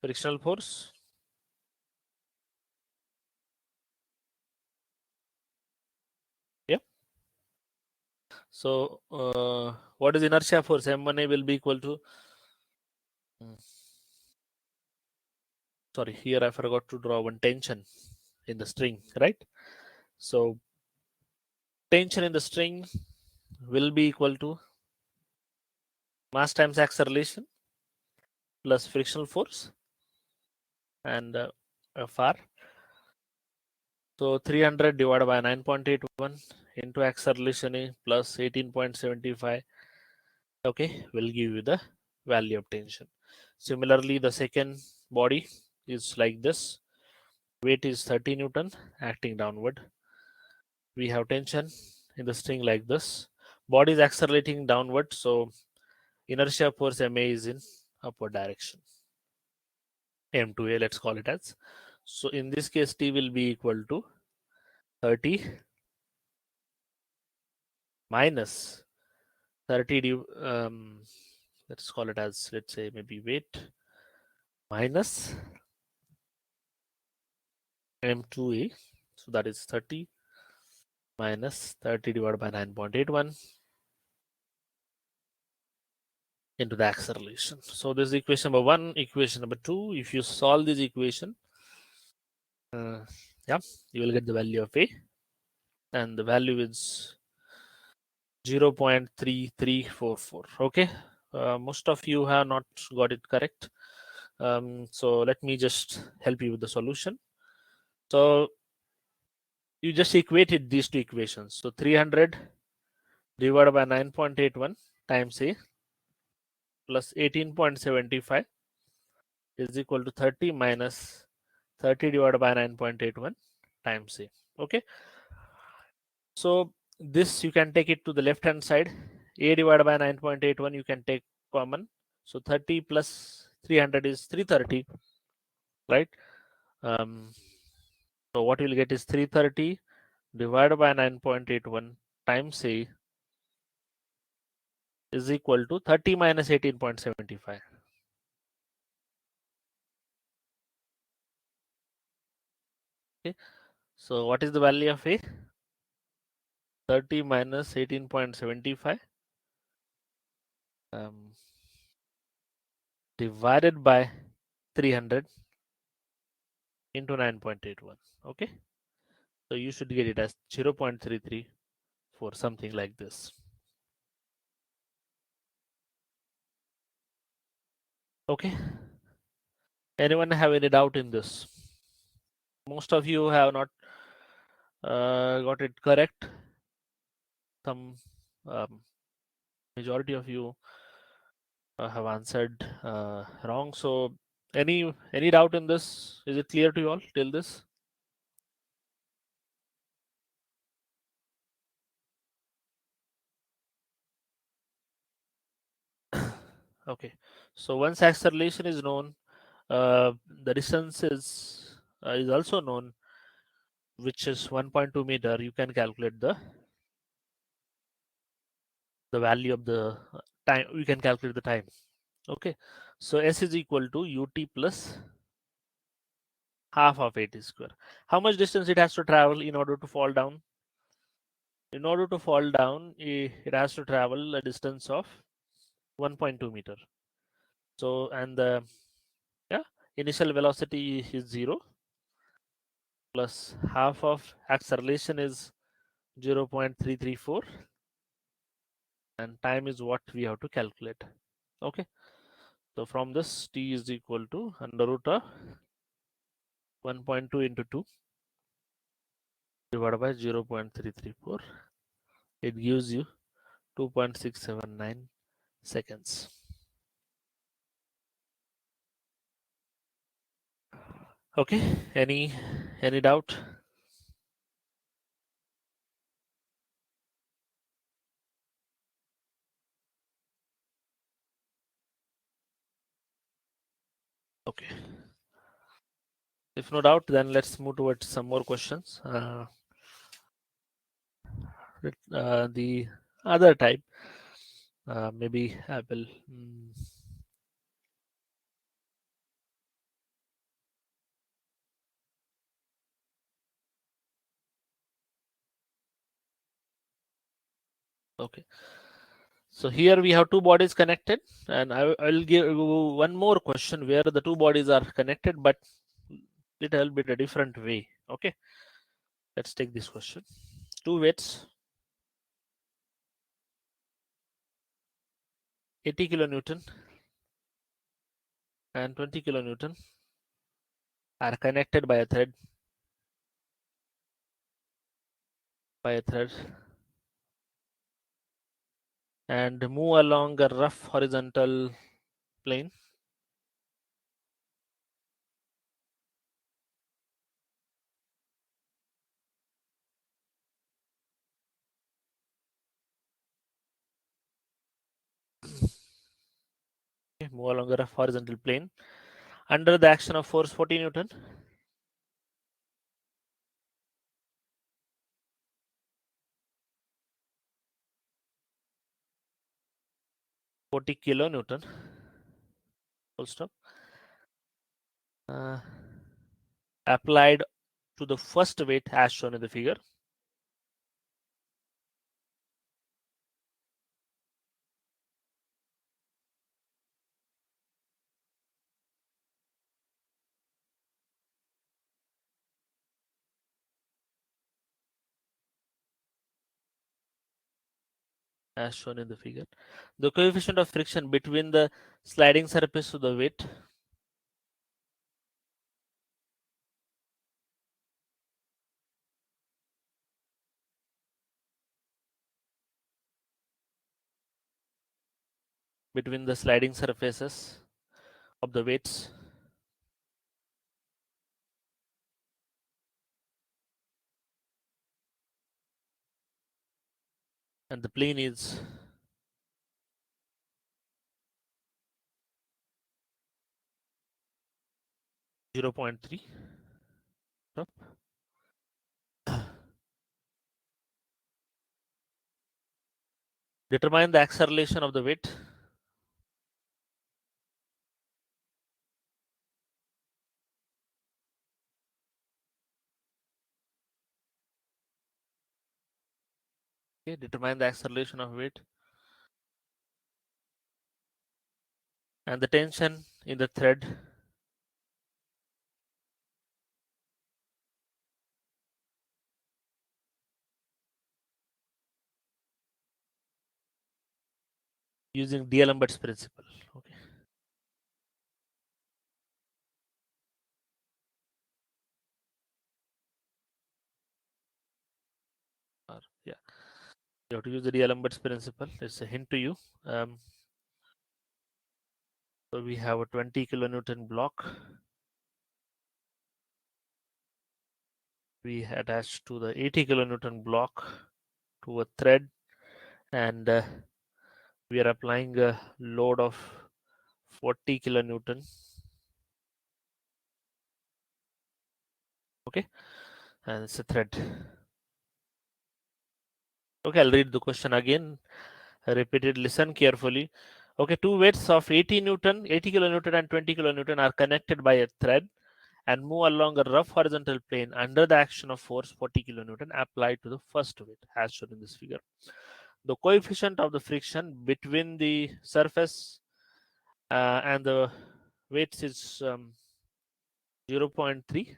frictional force. Yep. So what is inertia force? M1A will be equal to. Sorry, here I forgot to draw one tension in the string, right? So tension in the string will be equal to mass times acceleration plus frictional force and Fr. So 300 divided by 9.81 into acceleration A plus 18.75, okay, will give you the value of tension. Similarly, the second body is like this. Weight is 30 Newton acting downward. We have tension in the string like this. Body is accelerating downward, so inertia force Ma is in upward direction. M2A, let's call it as. So in this case, T will be equal to 30 minus 30, let's call it as, let's say maybe weight minus M2A. So that is 30 minus 30 divided by 9.81 into the acceleration. So this is equation number 1. Equation number 2, if you solve this equation, yeah, you will get the value of A, and the value is 0.3344. Okay, most of you have not got it correct. So let me just help you with the solution. So you just equated these two equations. So 300 divided by 9.81 times A plus 18.75 is equal to 30 minus 30 divided by 9.81 times A. Okay. So this you can take it to the left hand side. A divided by 9.81 you can take common. So 30 plus 300 is 330, right? So what you'll get is 330 divided by 9.81 times A is equal to 30 minus 18.75. Okay. So what is the value of A? 30 minus 18.75 divided by 300 into 9.81. Okay, so you should get it as 0.334, something like this. Okay, anyone have any doubt in this? Most of you have not got it correct. Some majority of you have answered wrong. So any doubt in this? Is it clear to you all till this? Okay, so once acceleration is known, the distance is also known, which is 1.2 meter. You can calculate the value of the time. You can calculate the time. Okay, so s is equal to ut plus half of 80 square. How much distance it has to travel in order to fall down? In order to fall down, it has to travel a distance of 1.2 meter. So, and the initial velocity is 0 plus half of acceleration is 0.334, and time is what we have to calculate. Okay, so from this, t is equal to under root of 1.2 into 2 divided by 0.334. It gives you 2.679 seconds. Okay, any doubt? Okay, if no doubt, then let's move towards some more questions. The other type, maybe I will. Okay, so here we have two bodies connected, and I'll give you one more question where the two bodies are connected, but little bit a different way. Okay, let's take this question. Two weights, 80 kilonewton and 20 kilonewton, are connected by a thread and move along a rough horizontal plane. Okay, move along a rough horizontal plane under the action of force 40 Newton. Kilonewton, full stop, applied to the first weight as shown in the figure. As shown in the figure, the coefficient of friction between the sliding surface to the weight between the sliding surfaces of the weights and the plane is 0.3. Determine the acceleration of the weight. Okay, determine the acceleration of weight and the tension in the thread using D'Alembert's principle. Okay. Yeah, you have to use the D'Alembert's principle. It's a hint to you. Um, so we have a 20 kilonewton block. We attach to the 80 kilonewton block to a thread, and we are applying a load of 40 kilonewton. Okay, and it's a thread. Okay, I'll read the question again. Repeat it, listen carefully. Okay, two weights of 80 kilonewton and 20 kilonewton are connected by a thread and move along a rough horizontal plane under the action of force 40 kilonewton applied to the first weight as shown in this figure. The coefficient of the friction between the surface and the weights is 0.3.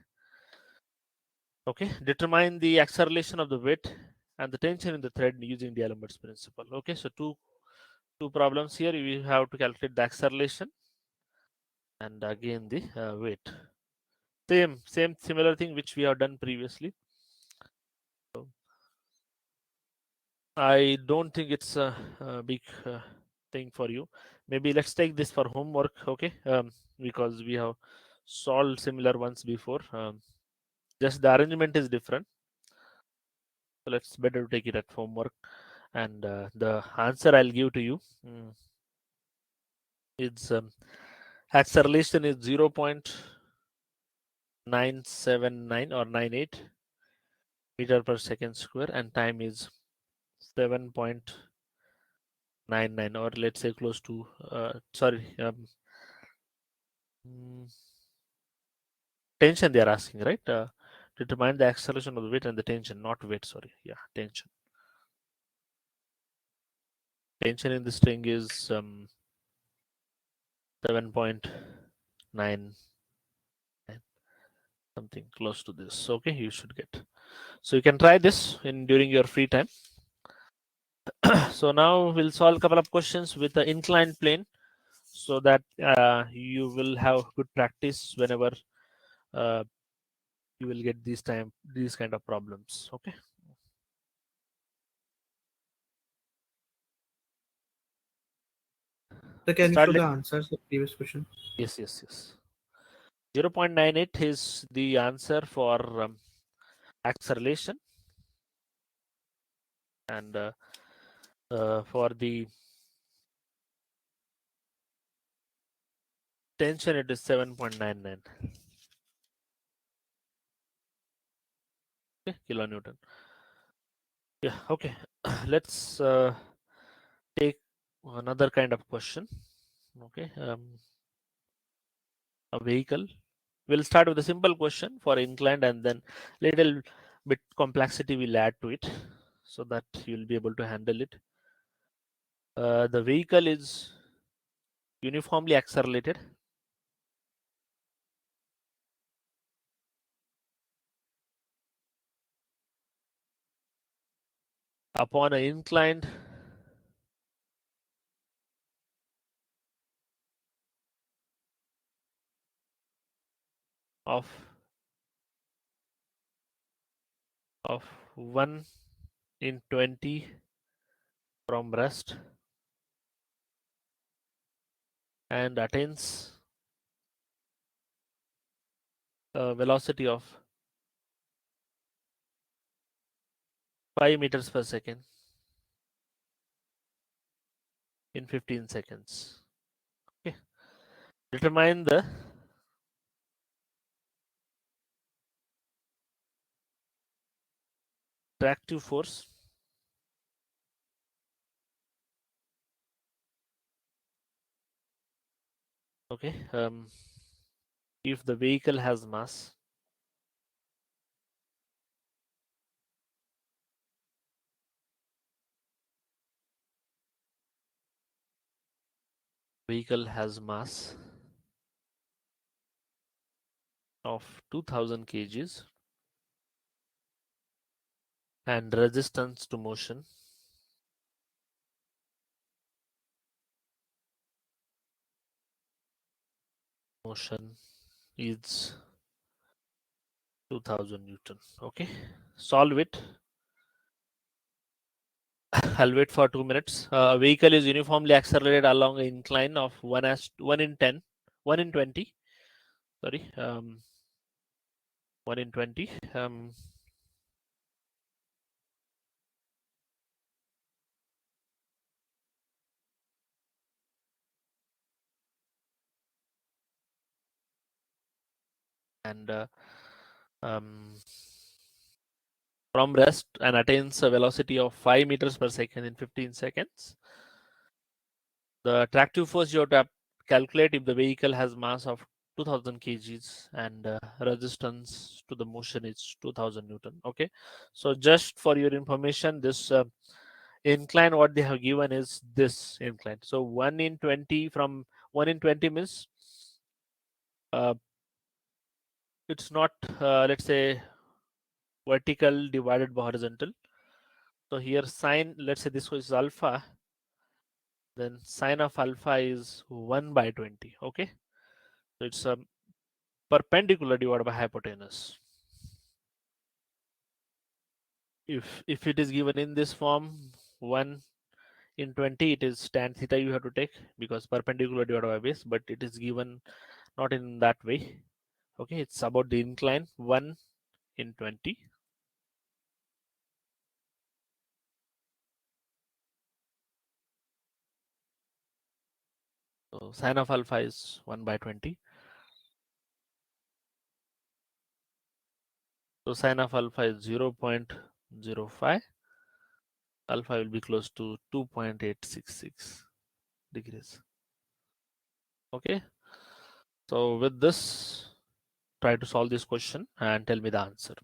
Okay, determine the acceleration of the weight and the tension in the thread using D'Alembert's principle. Okay, so two problems here. We have to calculate the acceleration and again the weight. Same similar thing which we have done previously. So I don't think it's a big thing for you. Maybe let's take this for homework, okay? Because we have solved similar ones before. Just the arrangement is different. So let's better take it at homework. And the answer I'll give to you is acceleration is 0.979 or 98 meter per second square, and time is 7.99, or let's say close to tension they are asking, right? Determine the acceleration of the weight and the tension, not weight, sorry. Yeah, tension. Tension in the string is 7.9, something close to this. Okay, you should get. So you can try this in during your free time. So now we'll solve a couple of questions with the inclined plane, so that you will have good practice whenever uh, you will get these kind of problems. Okay. So can you Start. show the answers of the previous question? Yes. 0.98 is the answer for acceleration, and for the tension it is 7.99. Okay, kilonewton. Yeah, okay. Let's take another kind of question. Okay, a vehicle. We'll start with a simple question for inclined, and then little bit complexity we'll add to it so that you'll be able to handle it. The vehicle is uniformly accelerated upon an inclined of 1 in 20 from rest, and attains a velocity of 5 meters per second in 15 seconds. Okay. Determine the tractive force. Okay. If the vehicle has mass vehicle has mass of 2000 kgs and resistance to motion is 2000 Newton. Okay, solve it. I'll wait for 2 minutes. A vehicle is uniformly accelerated along an incline of 1 in 10, 1 in 20. Sorry, 1 in 20. And um, from rest and attains a velocity of 5 meters per second in 15 seconds. The attractive force you have to calculate if the vehicle has mass of 2000 kgs and resistance to the motion is 2000 Newton. Okay, so just for your information, this incline what they have given is this incline. So 1 in 20 from 1 in 20 means uh, it's not let's say vertical divided by horizontal. So here sine, let's say this was alpha, then sine of alpha is 1 by 20. Okay, so it's a perpendicular divided by hypotenuse. If it is given in this form 1 in 20, it is tan theta you have to take because perpendicular divided by base, but it is given not in that way. Okay, it's about the incline 1 in 20. So sine of alpha is 1 by 20. So sine of alpha is 0.05. Alpha will be close to 2.866 degrees. Okay, so with this, try to solve this question and tell me the answer.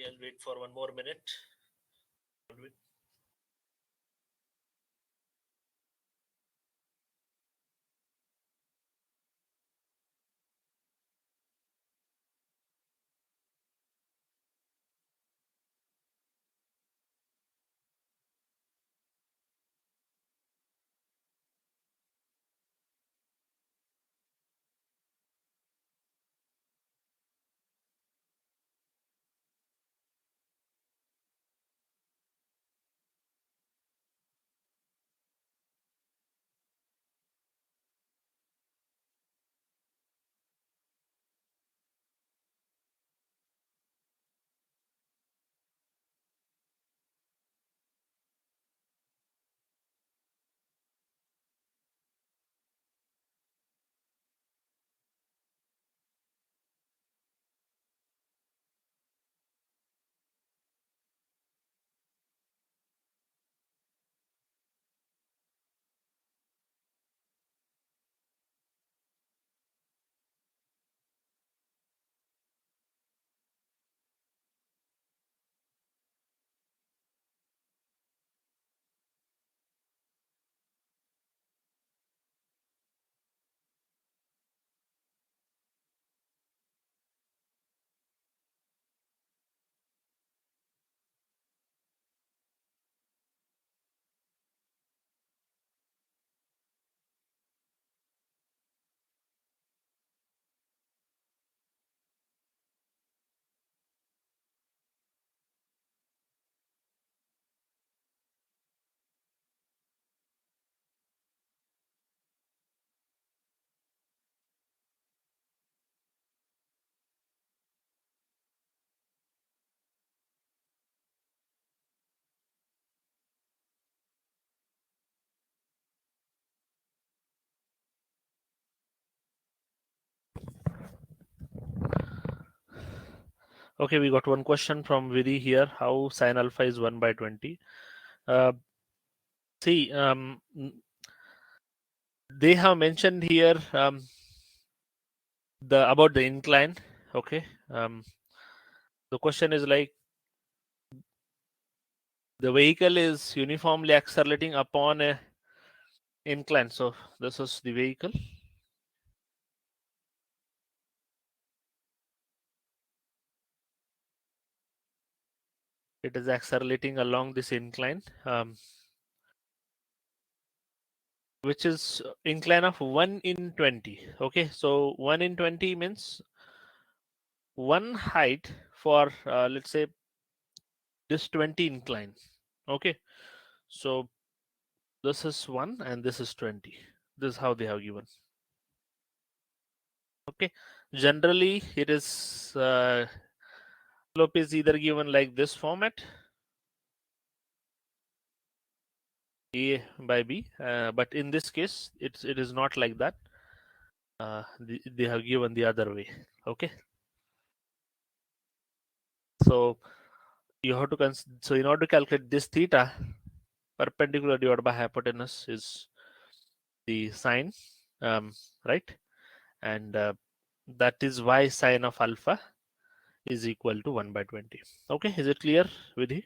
I'll wait for 1 more minute. Okay, we got one question from Vidi here. How sine alpha is 1 by 20? Uh, see, they have mentioned here the about the incline. Okay, the question is like the vehicle is uniformly accelerating upon a incline. So this is the vehicle. It is accelerating along this incline, which is incline of 1 in 20. Okay, so 1 in 20 means one height for let's say this 20 incline. Okay, so this is 1 and this is 20. This is how they have given. Okay, generally it is slope is either given like this format, a by b, but in this case it is not like that. They have given the other way. Okay, so you have to so in order to calculate this theta, perpendicular divided by hypotenuse is the sine, right? And that is why sine of alpha is equal to 1 by 20. Okay, is it clear, Vidhi?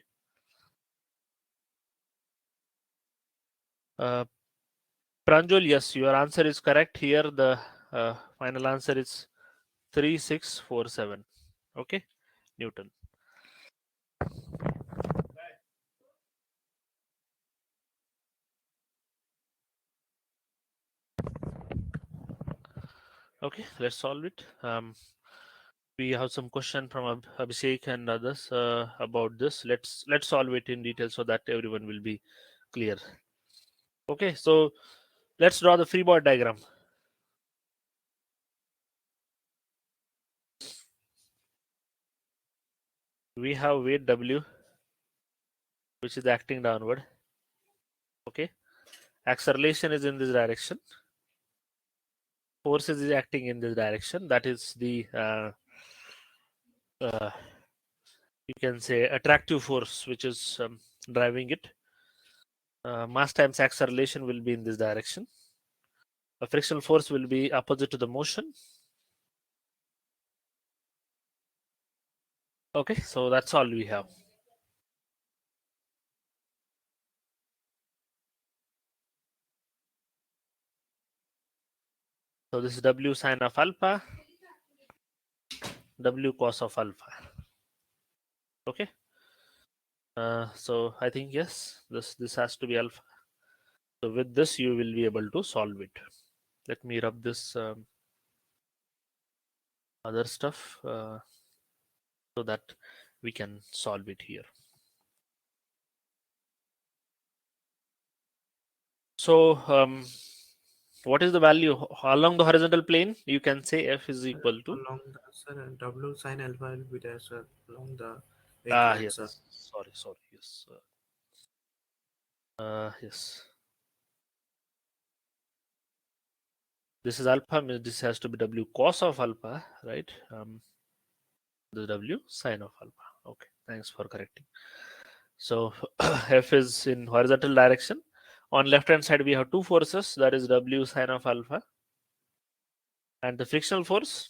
Uh, Pranjul, yes, your answer is correct. Here the final answer is 3647. Okay, Newton. Okay, let's solve it. We have some question from Abhishek and others about this. Let's solve it in detail so that everyone will be clear. Okay, so let's draw the free body diagram. We have weight W, which is acting downward. Okay, acceleration is in this direction. Forces is acting in this direction. That is the you can say attractive force which is driving it. Mass times acceleration will be in this direction. A frictional force will be opposite to the motion. Okay, so that's all we have. So this is W sine of alpha, W cos of alpha. Okay. So I think yes, this has to be alpha. So with this you will be able to solve it. Let me rub this other stuff so that we can solve it here. So what is the value along the horizontal plane? You can say F is equal to Along the sir, W sine alpha will be there, sir, along the incline, yes, sir. sorry, yes, yes. This is alpha, means this has to be W cos of alpha, right? The W sine of alpha. Okay, thanks for correcting. So F is in horizontal direction. On left hand side we have two forces, that is W sine of alpha and the frictional force,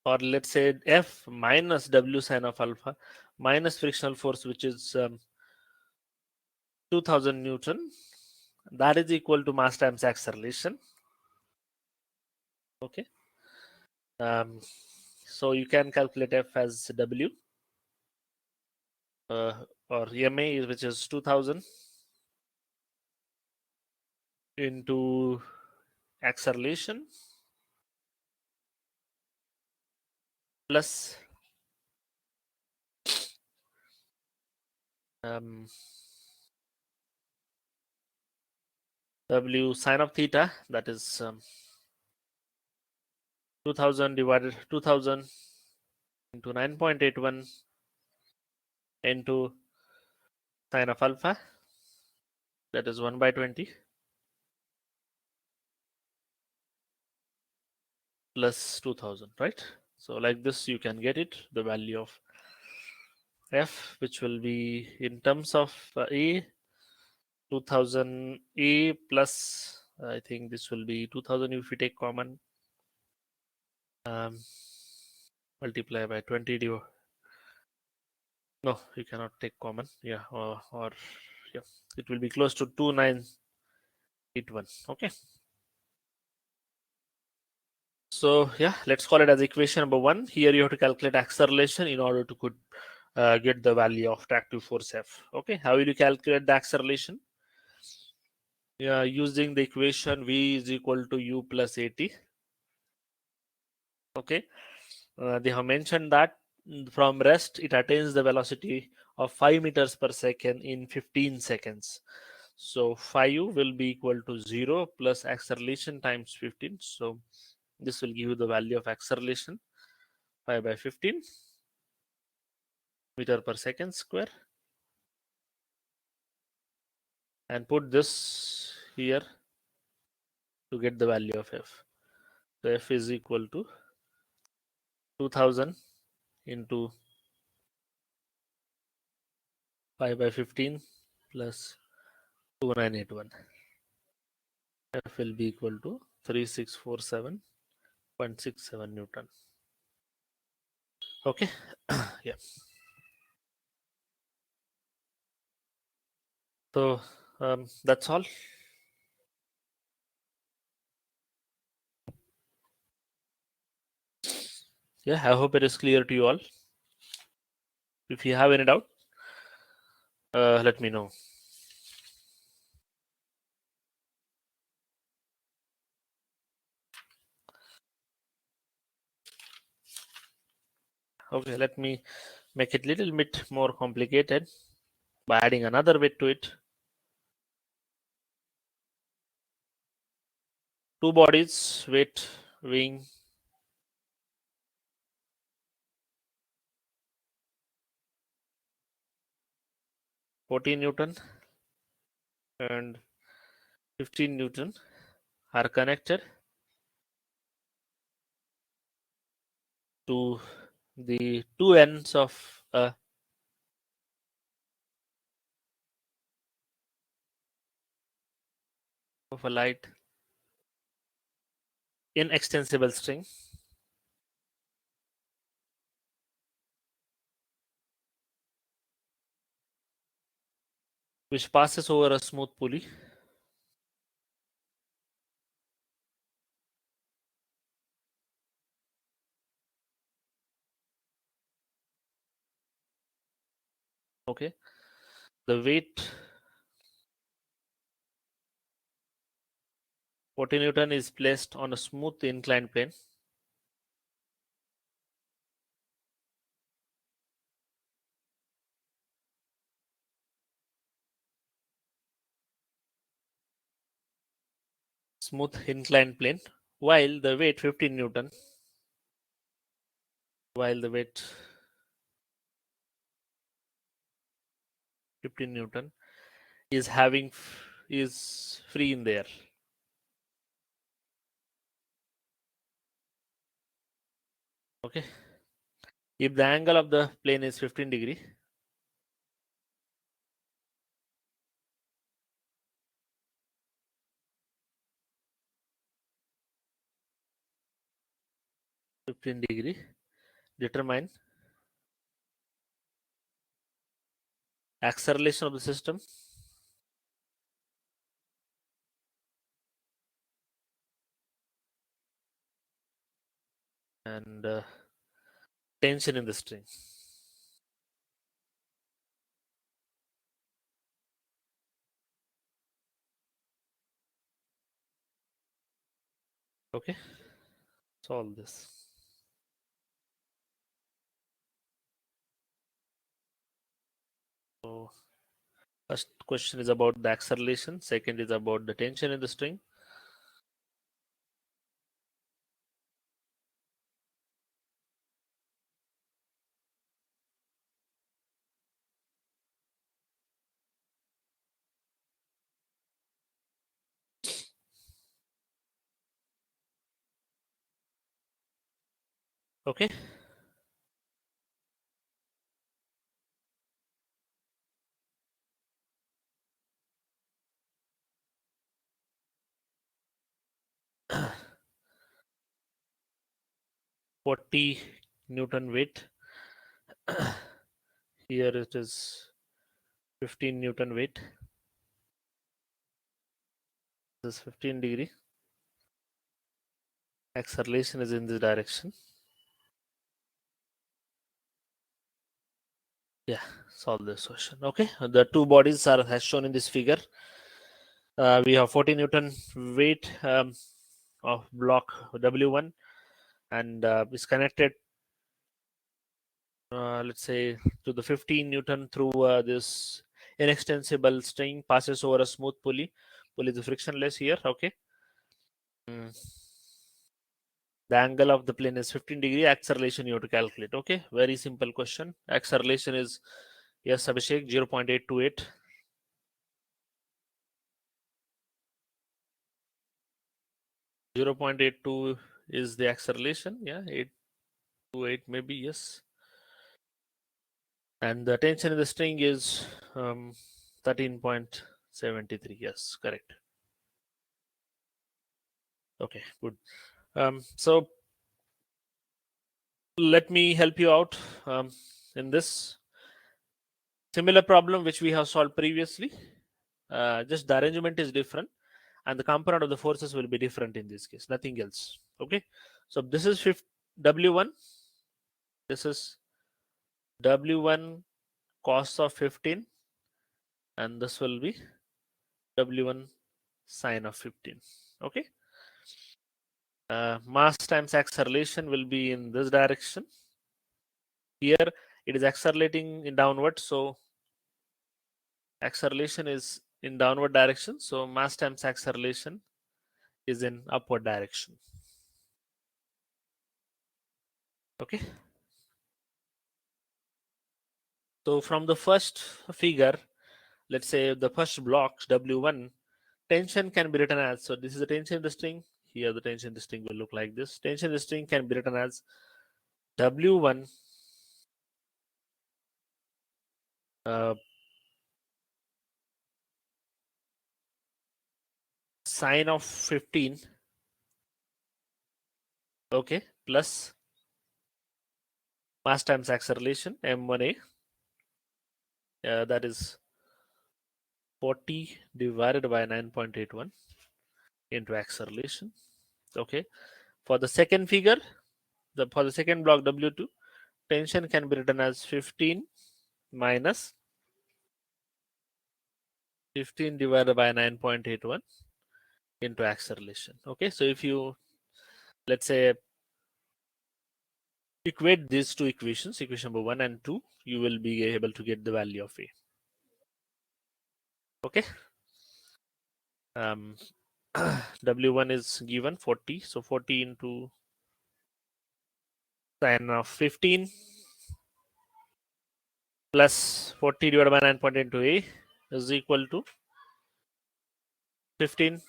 or let's say F minus W sine of alpha minus frictional force, which is 2000 Newton, that is equal to mass times acceleration. Okay, so you can calculate F as W or MA, which is 2000 into acceleration plus um, W sine of theta, that is 2000 divided 2000 into 9.81 into sine of alpha, that is 1 by 20. plus 2000, right? So like this you can get it, the value of f, which will be in terms of a 2000 a plus, I think this will be 2000 if we take common, um, multiply by 20 no, you cannot take common, yeah, or yeah, it will be close to 2981. Okay, so yeah, let's call it as equation number 1. Here you have to calculate acceleration in order to get the value of tractive force F. Okay, how will you calculate the acceleration? Yeah, using the equation V is equal to U plus AT. Okay, they have mentioned that from rest it attains the velocity of 5 meters per second in 15 seconds. So 5 will be equal to 0 plus acceleration times 15. So this will give you the value of acceleration 5 by 15 meter per second square, and put this here to get the value of F. So F is equal to 2000 into 5 by 15 plus 2981. F will be equal to 3647.67 Newton. Okay, yeah. So that's all. Yeah, I hope it is clear to you all. If you have any doubt, let me know. Okay, let me make it a little bit more complicated by adding another weight to it. Two bodies, weight weighing 14 Newton and 15 Newton, are connected to the two ends of a light inextensible string, which passes over a smooth pulley. Okay, the weight 40 Newton is placed on a smooth inclined plane. Smooth inclined plane, while the weight 15 Newton, while the weight 15 Newton is is free in the air. Okay, if the angle of the plane is 15 degree, determine acceleration of the system and tension in the string. Okay, solve this. So first question is about the acceleration, second is about the tension in the string. Okay. Forty Newton weight. Here it is 15 Newton weight. This is 15 degree. Acceleration is in this direction. Yeah, solve this question. Okay, the two bodies are as shown in this figure. We have 40 Newton weight of block W1, and is connected, let's say, to the 15 Newton through this inextensible string, passes over a smooth pulley. Pulley is frictionless here. Okay. Mm. The angle of the plane is 15 degree. Acceleration you have to calculate. Okay, very simple question. Acceleration is, yes, Abhishek, 0.828. 0.82 is the acceleration. Yeah, 828 maybe, yes. And the tension in the string is 13.73. Yes, correct. Okay, good. So let me help you out in this similar problem which we have solved previously. Just the arrangement is different, and the component of the forces will be different in this case, nothing else. Okay, so this is W1, this is W1 cos of 15, and this will be W1 sine of 15. Okay, mass times acceleration will be in this direction. Here it is accelerating in downward, so acceleration is in downward direction, so mass times acceleration is in upward direction. Okay, so from the first figure, let's say the first block W1, tension can be written as, so this is the tension in the string. Here the tension in the string will look like this. Tension in the string can be written as W1 sine of 15, okay, plus mass times acceleration m1a, that is 40 divided by 9.81 into acceleration. Okay, for the second figure, for the second block W2, tension can be written as 15 minus 15 divided by 9.81 into acceleration. Okay, so if you, let's say, equate these two equations, equation number 1 and 2, you will be able to get the value of A. Okay, W1 is given 40, so 40 into sine of 15 plus 40 divided by 9.8 into A is equal to 15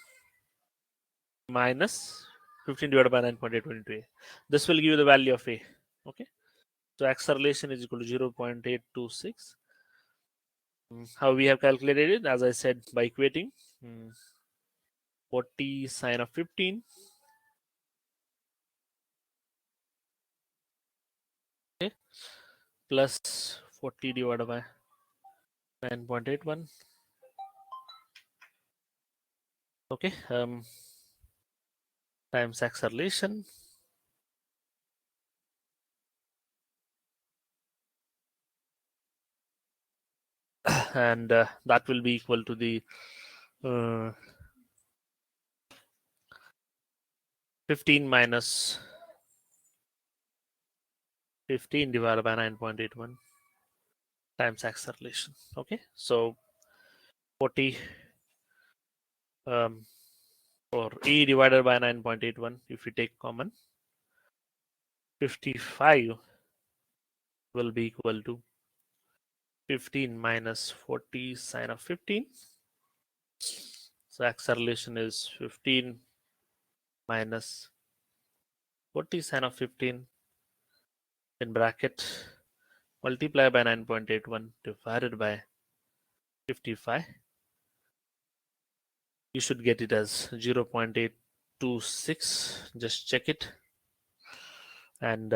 minus 15 divided by 9.8 into A. This will give you the value of A. Okay, so acceleration is equal to 0.826. How we have calculated it, as I said, by equating 40 sine of 15, okay, plus 40 divided by 9.81, okay, times acceleration, and that will be equal to the 15 minus 15 divided by 9.81 times acceleration. Okay, so 40 or E divided by 9.81, if we take common, 55 will be equal to 15 minus 40 sine of 15. So acceleration is 15 minus 40 sine of 15 in bracket multiply by 9.81 divided by 55, you should get it as 0.826. Just check it. And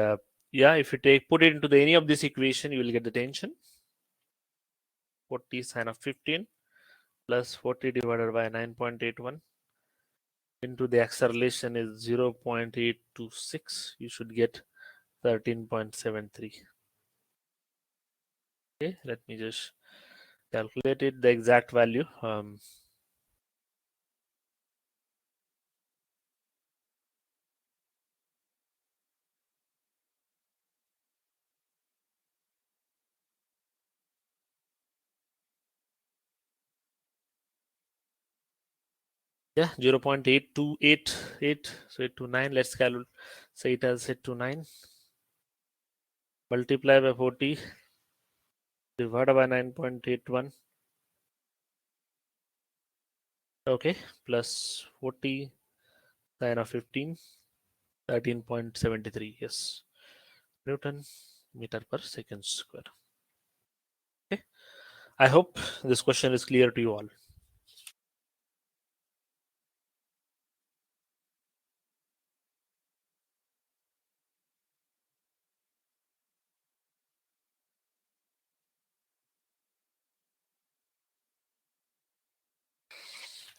yeah, if you put it into any of this equation, you will get the tension. 40 sine of 15 plus 40 divided by 9.81 into the acceleration is 0.826. You should get 13.73. Okay, let me just calculate it, the exact value. Yeah, 0.8288. So 829. Let's calculate. Say it as 829. Multiply by 40 divided by 9.81. Okay, plus 40 sine of 15. 13.73. Yes, Newton meter per second square. Okay, I hope this question is clear to you all.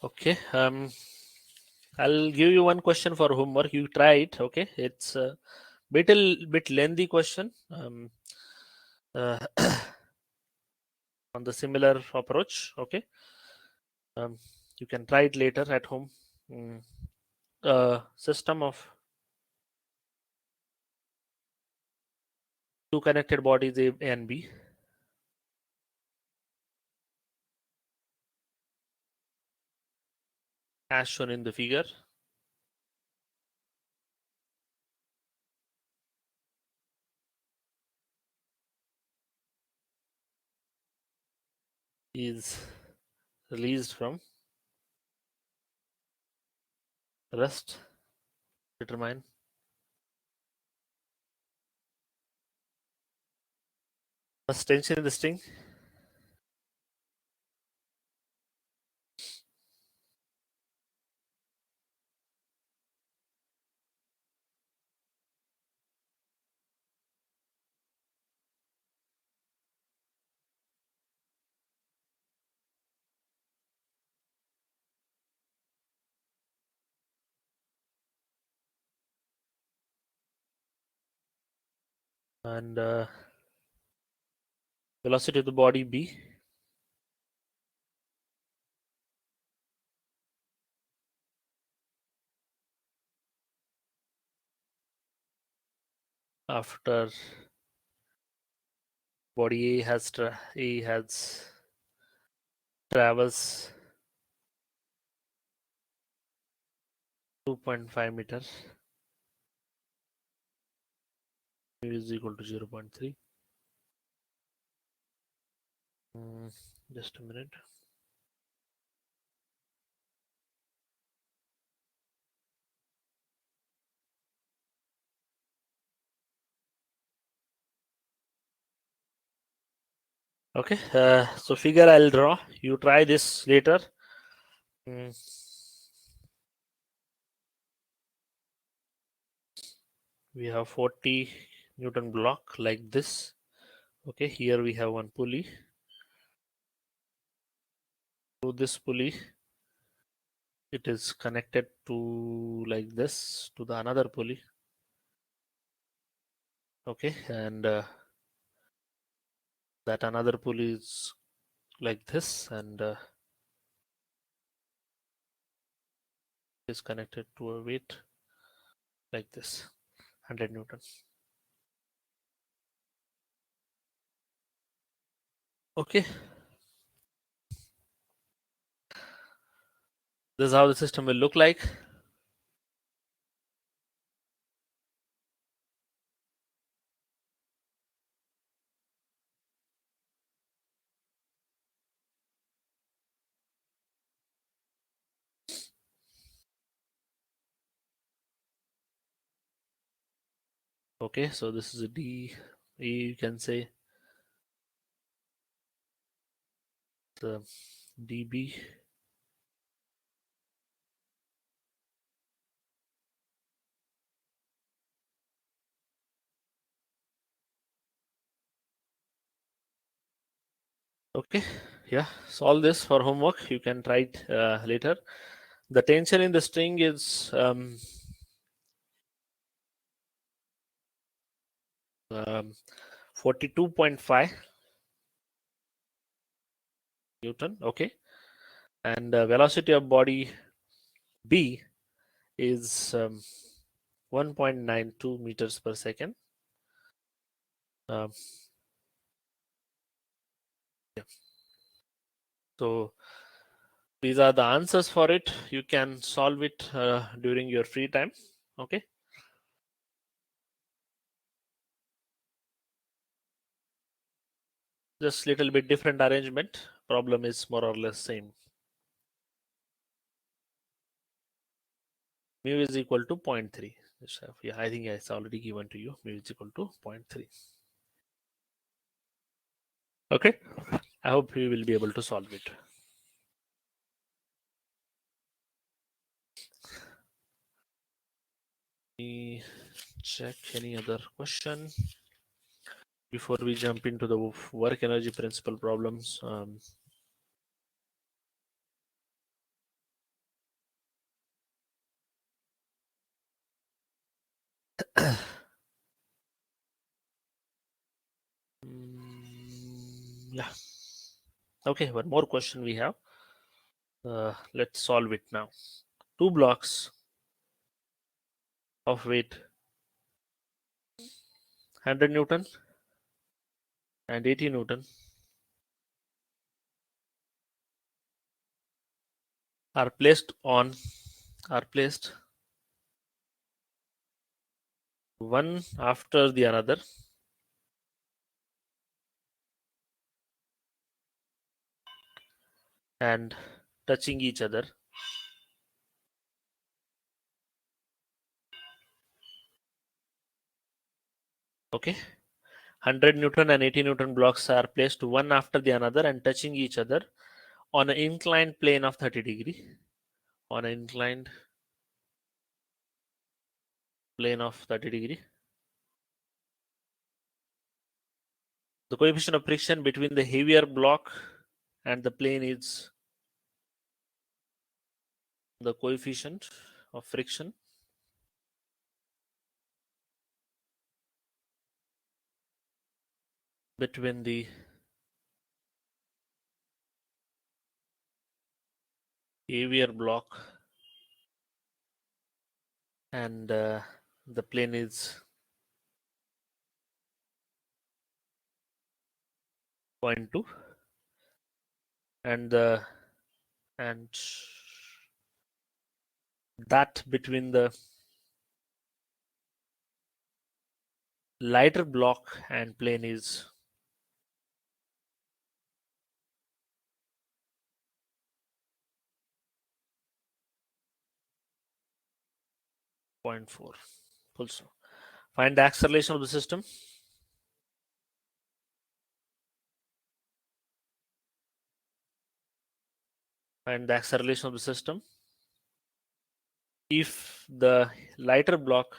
Okay, I'll give you one question for homework. You try it. Okay, it's a bit lengthy question. Uh, on the similar approach. Okay, um, you can try it later at home. Mm. System of two connected bodies A and B as shown in the figure is released from rest. Determine first tension in the string and velocity of the body B after body A has travels 2.5 meters, is equal to 0.3. Just a minute. Okay, so figure I'll draw. You try this later. Mm. We have 40 Newton block like this. Okay, here we have one pulley. To this pulley, it is connected to like this to the another pulley. Okay, and that another pulley is like this and is connected to a weight like this, 100 Newton. Okay, this is how the system will look like. Okay, so this is a D, E, you can say the dB. Okay, yeah, solve this for homework. You can try it later. The tension in the string is 42.5 Newton. Okay, and velocity of body B is 1.92 meters per second. Um, yeah. So these are the answers for it. You can solve it during your free time. Okay. Just little bit different arrangement. Problem is more or less same. Mu is equal to 0.3. Yeah, I think it's already given to you. Mu is equal to 0.3. Okay. I hope you will be able to solve it. Let me check any other question before we jump into the work energy principle problems. Yeah. Okay, one more question we have. Let's solve it now. Two blocks of weight 100 Newton and 80 Newton are placed one after the another and touching each other. Okay, 100 Newton and 80 Newton blocks are placed one after the another and touching each other on an inclined plane of 30 degree. On an inclined plane of 30 degree. The coefficient of friction between the heavier block and the plane is the coefficient of friction between the heavier block and the plane is 0.2 and and that between the lighter block and plane is 0.4. Also, find the acceleration of the system. Find the acceleration of the system if the lighter block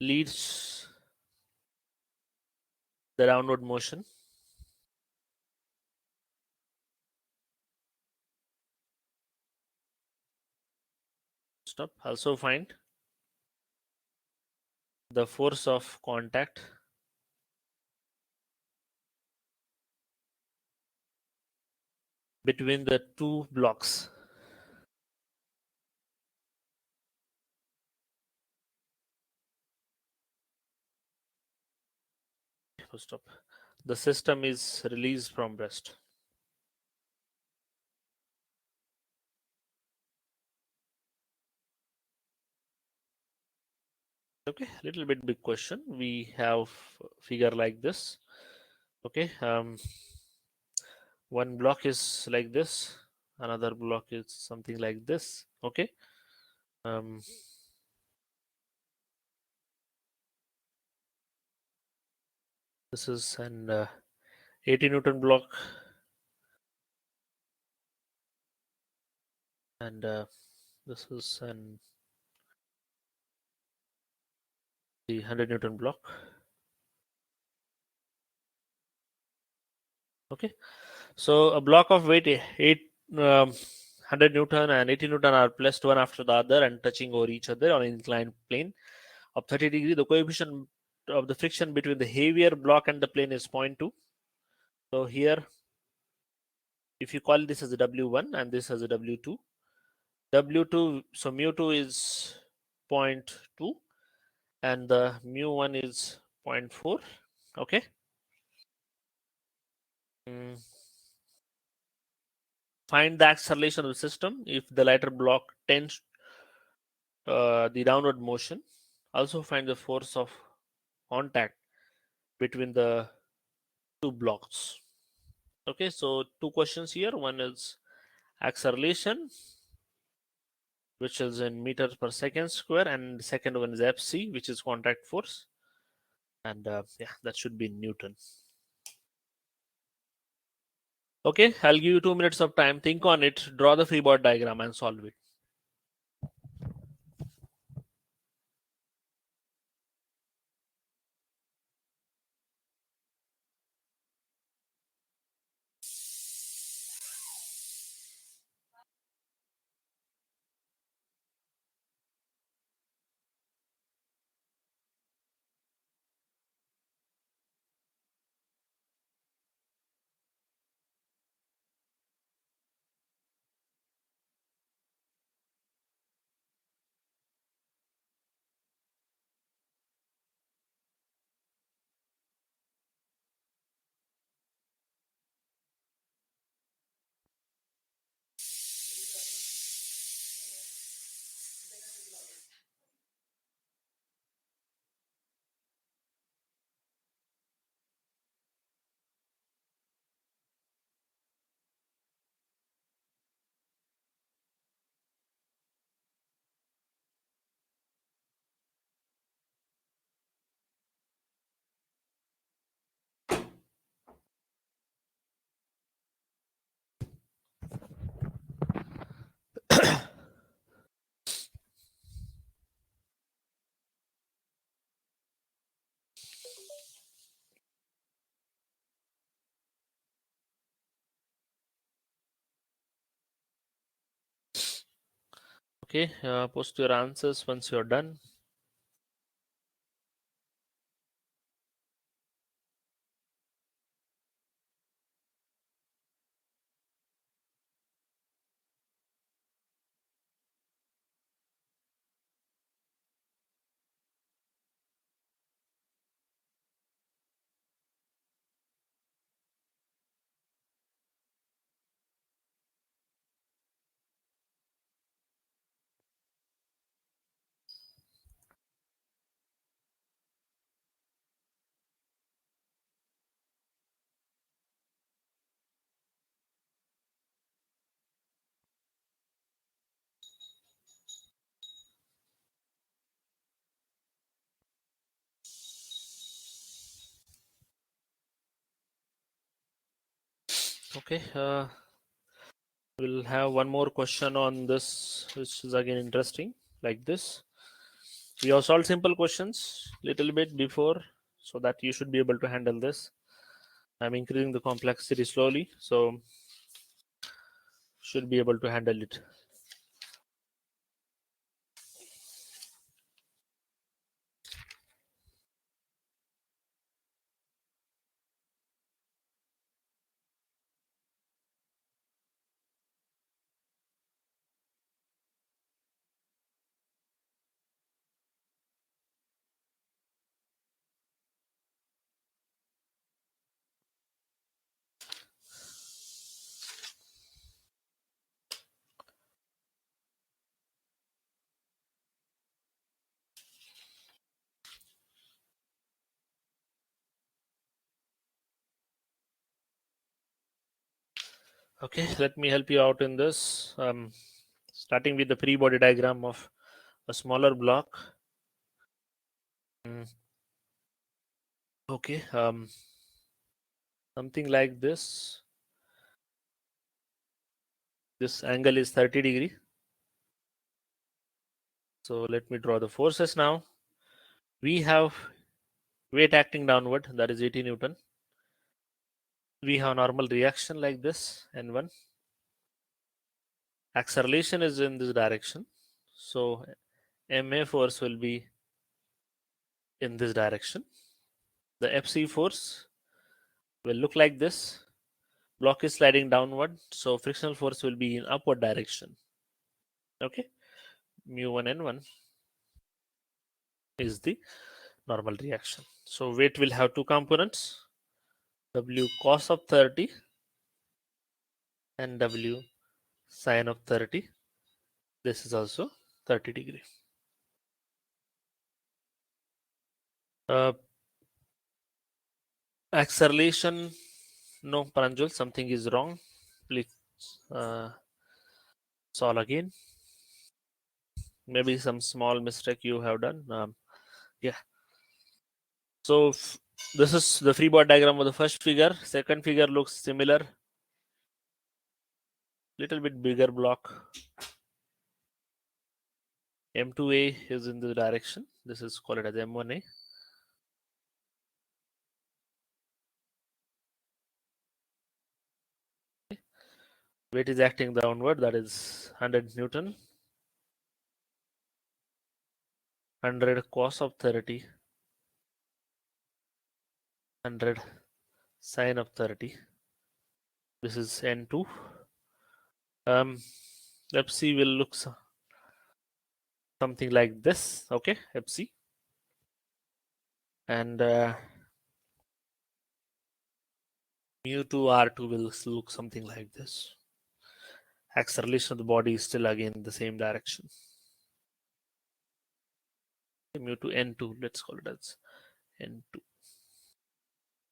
leads the downward motion. Stop. Also find the force of contact between the two blocks. Stop. The system is released from rest. Okay, little bit big question. We have figure like this. Okay, one block is like this. Another block is something like this. Okay. um, this is an 80 Newton block, and this is an the 100 Newton block. Okay, so a block of weight 100 Newton and 80 Newton are placed one after the other and touching over each other on an inclined plane of 30 degrees. The coefficient of the friction between the heavier block and the plane is 0.2. So here, if you call this as a W1 and this as a W2, W2, so mu2 is 0.2 and the mu1 is 0.4. Okay. Mm, Find the acceleration of the system if the lighter block tends the downward motion. Also find the force of contact between the two blocks. Okay, so two questions here. One is acceleration, which is in meters per second square, and the second one is FC, which is contact force. And yeah, that should be Newton. Okay, I'll give you 2 minutes of time. Think on it, draw the free body diagram, and solve it. Okay, post your answers once you're done. Okay, we'll have one more question on this, which is again interesting, like this. We have solved simple questions little bit before, so that you should be able to handle this. I'm increasing the complexity slowly, so should be able to handle it. Okay, let me help you out in this. Starting with the free body diagram of a smaller block. Mm, okay, something like this. This angle is 30 degree. So let me draw the forces now. We have weight acting downward, that is 80 Newton. We have normal reaction like this, N1. Acceleration is in this direction. So MA force will be in this direction. The FC force will look like this. Block is sliding downward, so frictional force will be in upward direction. Okay, mu1 n1 is the normal reaction. So weight will have two components, W cos of 30 and W sine of 30. This is also 30 degree. Uh, Acceleration, no Pranjul, something is wrong. Please solve again. Maybe some small mistake you have done. Yeah. So this is the free body diagram of the first figure. Second figure looks similar. Little bit bigger block. M2A is in the direction. This is called as M1A. Weight is acting downward, that is 100 Newton. 100 cos of 30. 100 sine of 30. This is N2. FC will look something like this. Okay, FC. And mu2 R2 will look something like this. Acceleration of the body is still again in the same direction. Mu2 N2, let's call it as N2.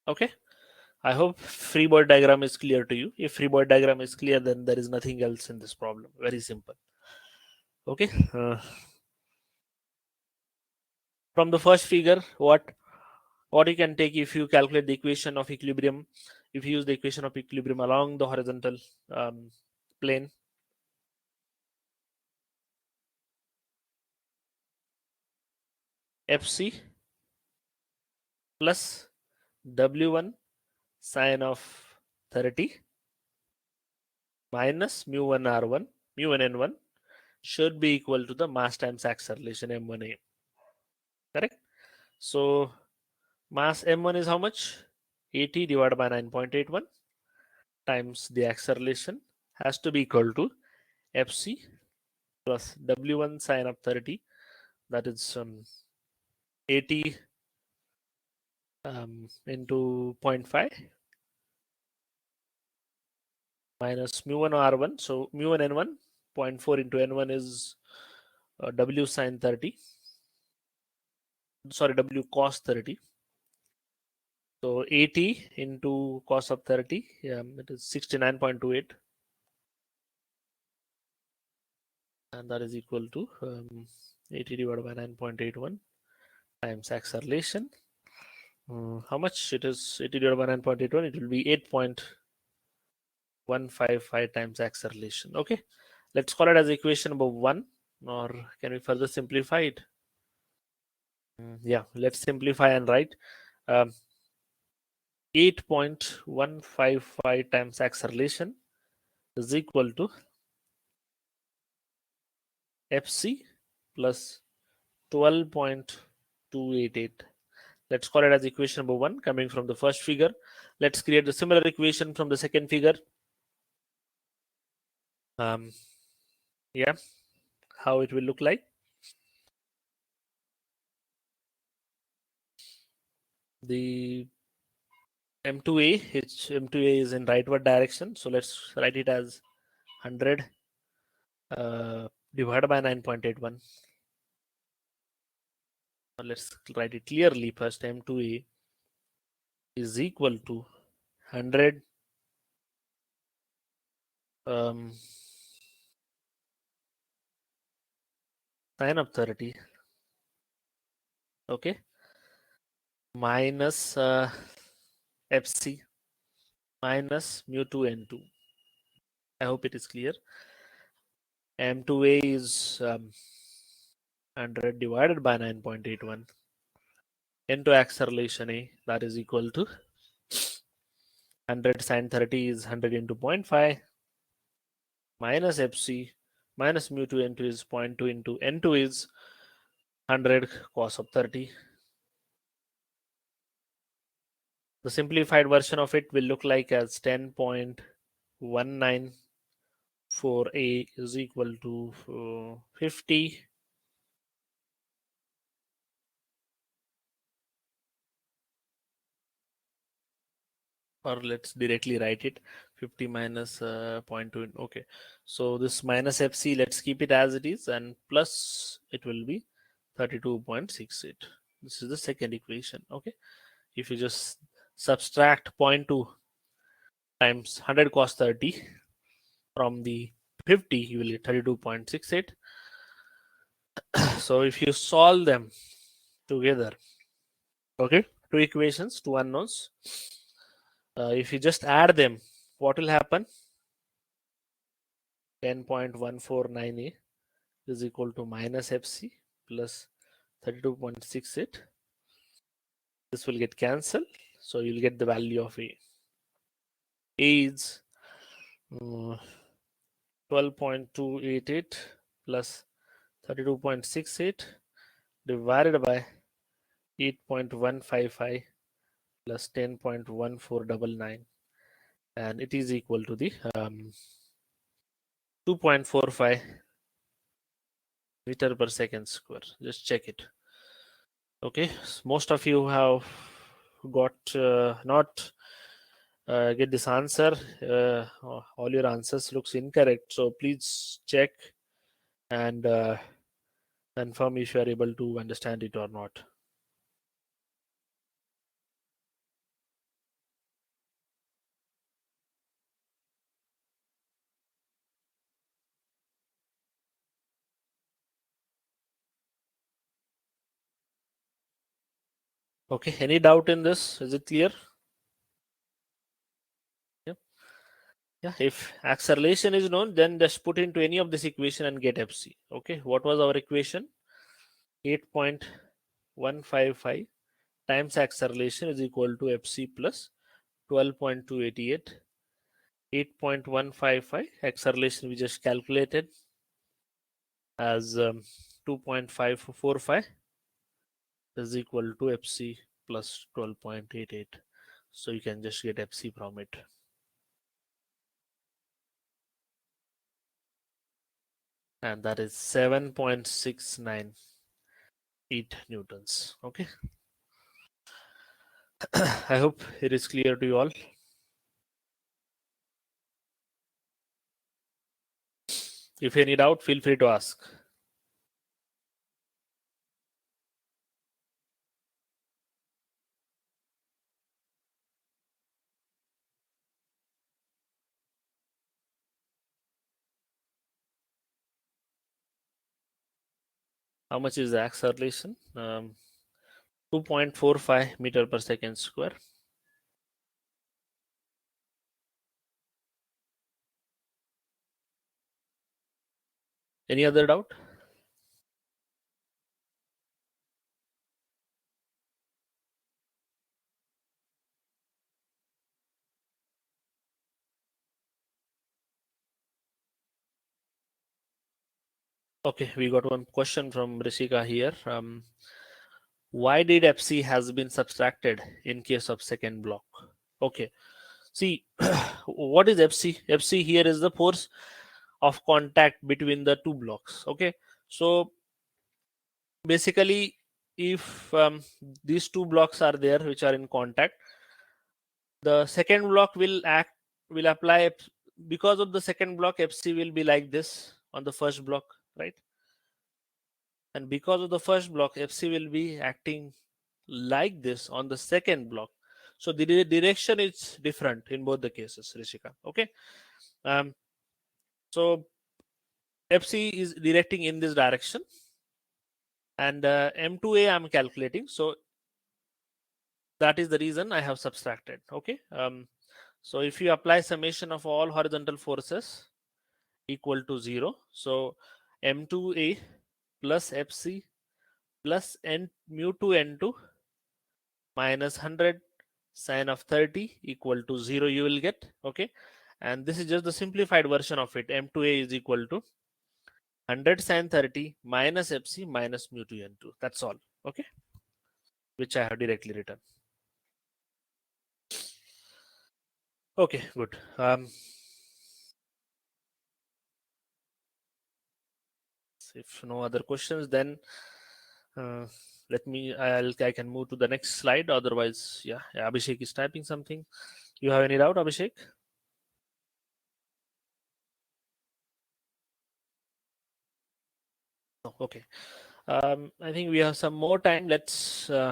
Okay, I hope free body diagram is clear to you. If free body diagram is clear, then there is nothing else in this problem. Very simple. Okay. From the first figure, what you can take if you calculate the equation of equilibrium, if you use the equation of equilibrium along the horizontal plane, FC plus W1 sine of 30 minus mu1 R1, mu1 N1 should be equal to the mass times acceleration M1A. Correct? So mass M1 is how much? 80 divided by 9.81 times the acceleration has to be equal to FC plus W1 sine of 30, that is 80 into 0.5 minus mu1 R1. So mu1 N1, 0.4 into N1 is W sine 30. Sorry, W cos 30. So 80 into cos of 30, it is 69.28. And that is equal to 80 divided by 9.81 times acceleration. How much it is? 80 divided by 9.81, it will be 8.155 times acceleration. Okay, let's call it as equation number 1, or can we further simplify it? Yeah, let's simplify and write 8.155 times acceleration is equal to FC plus 12.288. Let's call it as equation number 1 coming from the first figure. Let's create a similar equation from the second figure. Yeah, how it will look like. The M2A, M2A is in rightward direction. So let's write it as 100 divided by 9.81. Let's write it clearly first. M2A is equal to 100 um, Sine of 30, okay, minus fc minus mu2 n2. I hope it is clear. M2A is 100 divided by 9.81. N2 acceleration A, that is equal to 100 sine 30 is 100 into 0.5 minus fc minus mu2 n2 is 0.2 into n2 is 100 cos of 30. The simplified version of it will look like as 10.194A is equal to 50 or let's directly write it 50 minus 0.2. Okay, so this minus fc, let's keep it as it is, and plus it will be 32.68. This is the second equation. Okay, if you just subtract 0.2 times 100 cos 30 from the 50, you will get 32.68. So if you solve them together, okay, two equations, two unknowns, if you just add them, what will happen? 10.149A is equal to minus fc plus 32.68. This will get cancelled, so you'll get the value of a. A is 12.288 plus 32.68 divided by 8.155 plus 10.1499, and it is equal to the 2.45 meter per second square. Just check it. Okay, most of you have got not get this answer. All your answers looks incorrect, so please check and confirm if you are able to understand it or not. Okay, any doubt in this? Is it clear? Yeah. Yeah, if acceleration is known, then just put into any of this equation and get fc. Okay, what was our equation? 8.155 times acceleration is equal to fc plus 12.288. 8.155 acceleration we just calculated as 2.545 is equal to fc plus 12.88. So you can just get fc from it. And that is 7.698 newtons. Okay. I hope it is clear to you all. If any doubt, feel free to ask. How much is the acceleration? 2.45 meter per second square. Any other doubt? Okay, we got one question from Rishika here. Why did fc has been subtracted in case of second block? Okay, see, what is fc? Fc here is the force of contact between the two blocks. Okay, so basically, if these two blocks are there which are in contact, the second block will apply. Because of the second block, fc will be like this on the first block, right? And because of the first block, fc will be acting like this on the second block. So the direction is different in both the cases, Rishika. Okay. So FC is directing in this direction, and M2A I'm calculating. So that is the reason I have subtracted. Okay. So if you apply summation of all horizontal forces equal to 0, so M2A plus FC plus N mu 2 N2 minus 100 sine of 30 equal to 0 you will get. Okay. And this is just the simplified version of it. M2A is equal to 100 sine 30 minus FC minus mu 2 N2. That's all. Okay. Which I have directly written. Okay, good. If no other questions, then uh, I can move to the next slide. Otherwise, yeah, Abhishek is typing something. You have any doubt, Abhishek? No, okay. I think we have some more time. Let's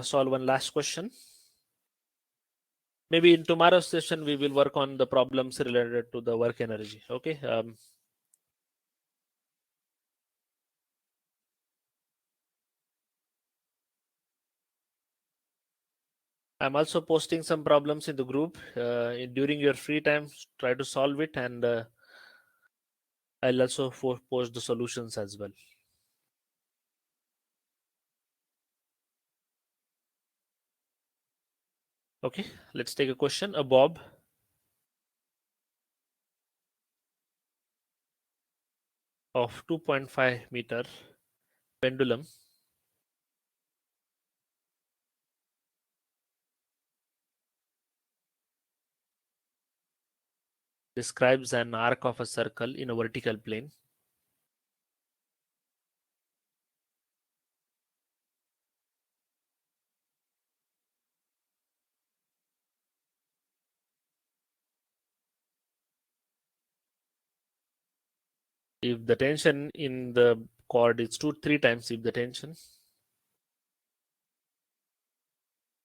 solve one last question. Maybe in tomorrow's session we will work on the problems related to the work energy. Okay. I'm also posting some problems in the group. During your free time, try to solve it, and I'll also post the solutions as well. Okay, let's take a question. A bob of 2.5 meter pendulum describes an arc of a circle in a vertical plane. If the tension in the cord is 3 times if the tension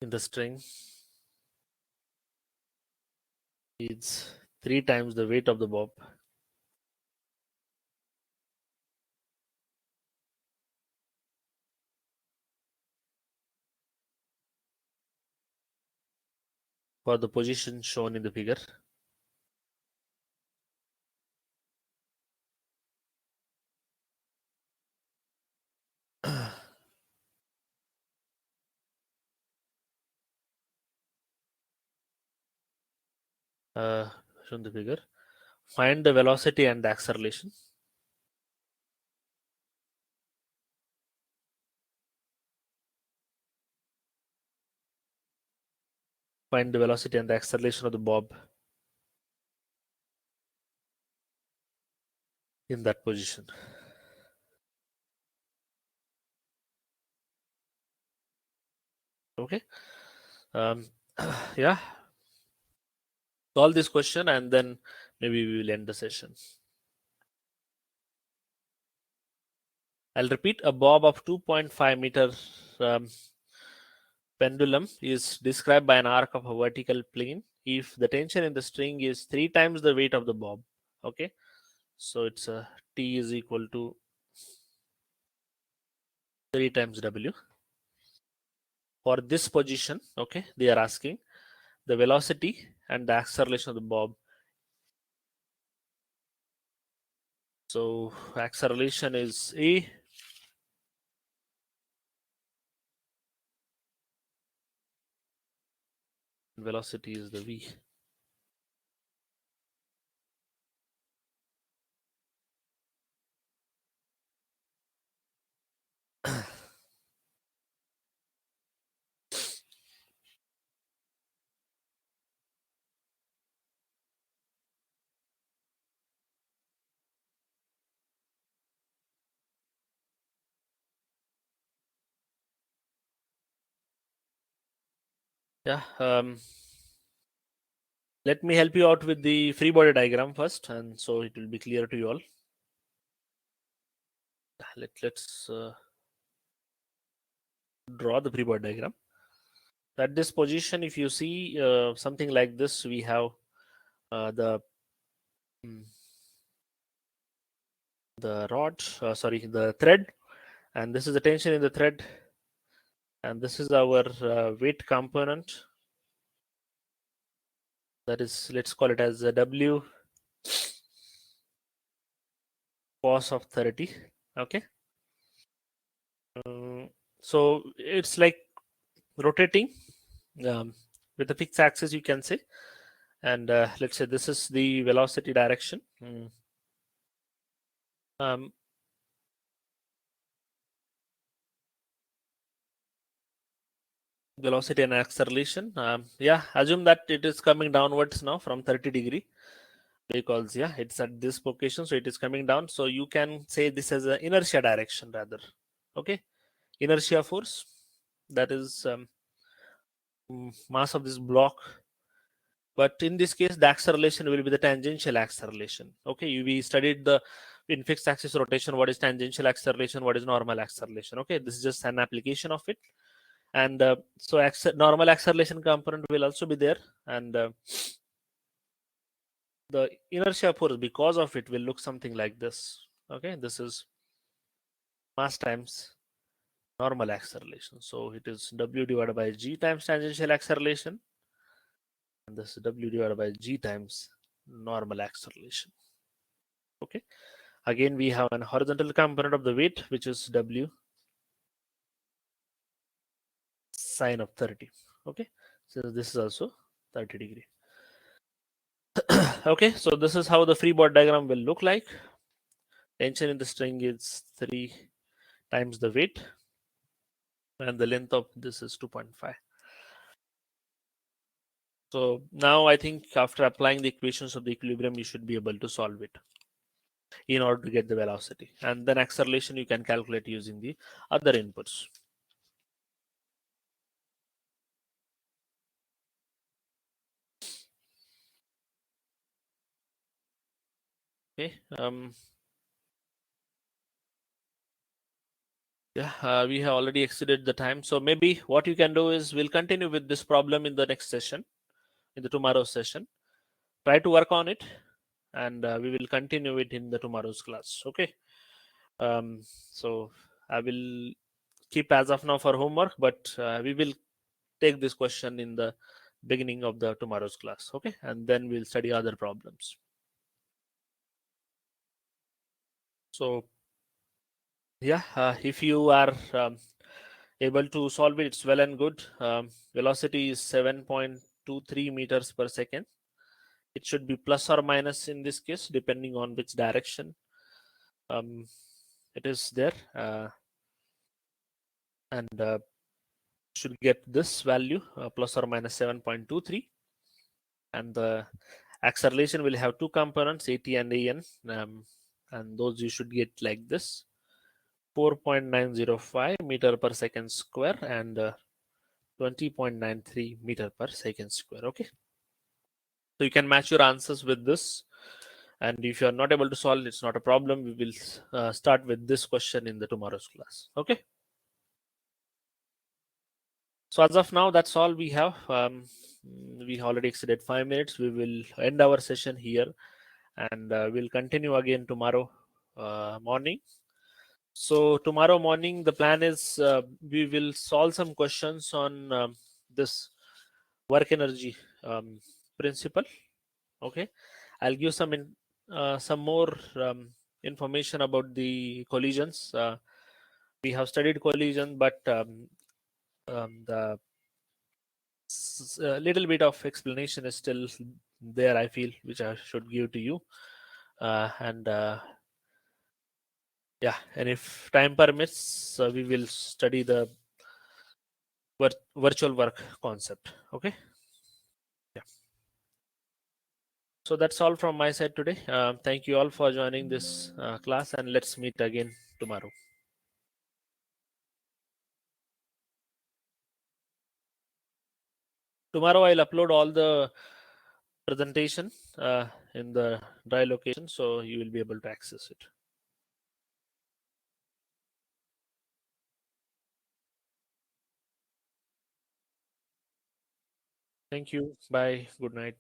in the string is 3 times the weight of the bob, for the position shown in the figure, uh, shown in the figure, find the velocity and the acceleration. Find the velocity and the acceleration of the bob in that position. Okay. Um, yeah. Solve this question and then maybe we will end the session. I'll repeat. A bob of 2.5 meter um, pendulum is described by an arc of a vertical plane if the tension in the string is 3 times the weight of the bob. Okay, so it's a T is equal to 3 times W. For this position, okay, they are asking the velocity and the acceleration of the bob. So acceleration is A, velocity is the V. Yeah. Let me help you out with the free body diagram first, and so it will be clear to you all. Let's draw the free body diagram. At this position, if you see something like this, we have the the rod, the thread, and this is the tension in the thread, and this is our weight component. That is, let's call it as a W cos of 30. Okay. Um, so it's like rotating um, with a fixed axis, you can say. And let's say this is the velocity direction. Um, Velocity and acceleration. Yeah, assume that it is coming downwards now from 30 degree, because yeah, it's at this location, so it is coming down. So you can say this as an inertia direction rather. Okay, inertia force, that is mass of this block, but in this case the acceleration will be the tangential acceleration. Okay, we studied the in fixed axis rotation what is tangential acceleration, what is normal acceleration. Okay, this is just an application of it. And so normal acceleration component will also be there, and the inertia force because of it will look something like this. Okay, this is mass times normal acceleration, so it is W divided by G times tangential acceleration, and this is W divided by G times normal acceleration. Okay, again we have an horizontal component of the weight, which is W sine of 30. Okay, so this is also 30 degree. Okay, so this is how the free body diagram will look like. Tension in the string is 3 times the weight, and the length of this is 2.5. So now I think after applying the equations of the equilibrium, you should be able to solve it in order to get the velocity. And then acceleration you can calculate using the other inputs. Okay. Yeah, we have already exceeded the time. So maybe what you can do is we'll continue with this problem in the next session, in the tomorrow's session. Try to work on it, and we will continue it in the tomorrow's class. Okay. So I will keep as of now for homework, but we will take this question in the beginning of the tomorrow's class. Okay, and then we'll study other problems. So yeah, if you are able to solve it, it's well and good. Velocity is 7.23 meters per second. It should be plus or minus in this case, depending on which direction it is there, and should get this value plus or minus 7.23. And the acceleration will have two components, at and an, and those you should get like this: 4.905 meter per second square and 20.93 meter per second square. Okay, so you can match your answers with this, and if you are not able to solve, it's not a problem. We will start with this question in the tomorrow's class. Okay, so as of now, that's all we have. We already exceeded 5 minutes. We will end our session here, and we'll continue again tomorrow morning. So tomorrow morning the plan is we will solve some questions on this work energy principle. Okay, I'll give some more information about the collisions. We have studied collision, but the little bit of explanation is still there, I feel, which I should give to you. And yeah, and if time permits, we will study the virtual work concept. Okay, yeah. So that's all from my side today. Thank you all for joining this class, and let's meet again tomorrow. Tomorrow I'll upload all the presentation in the drive location, so you will be able to access it. Thank you. Bye. Good night.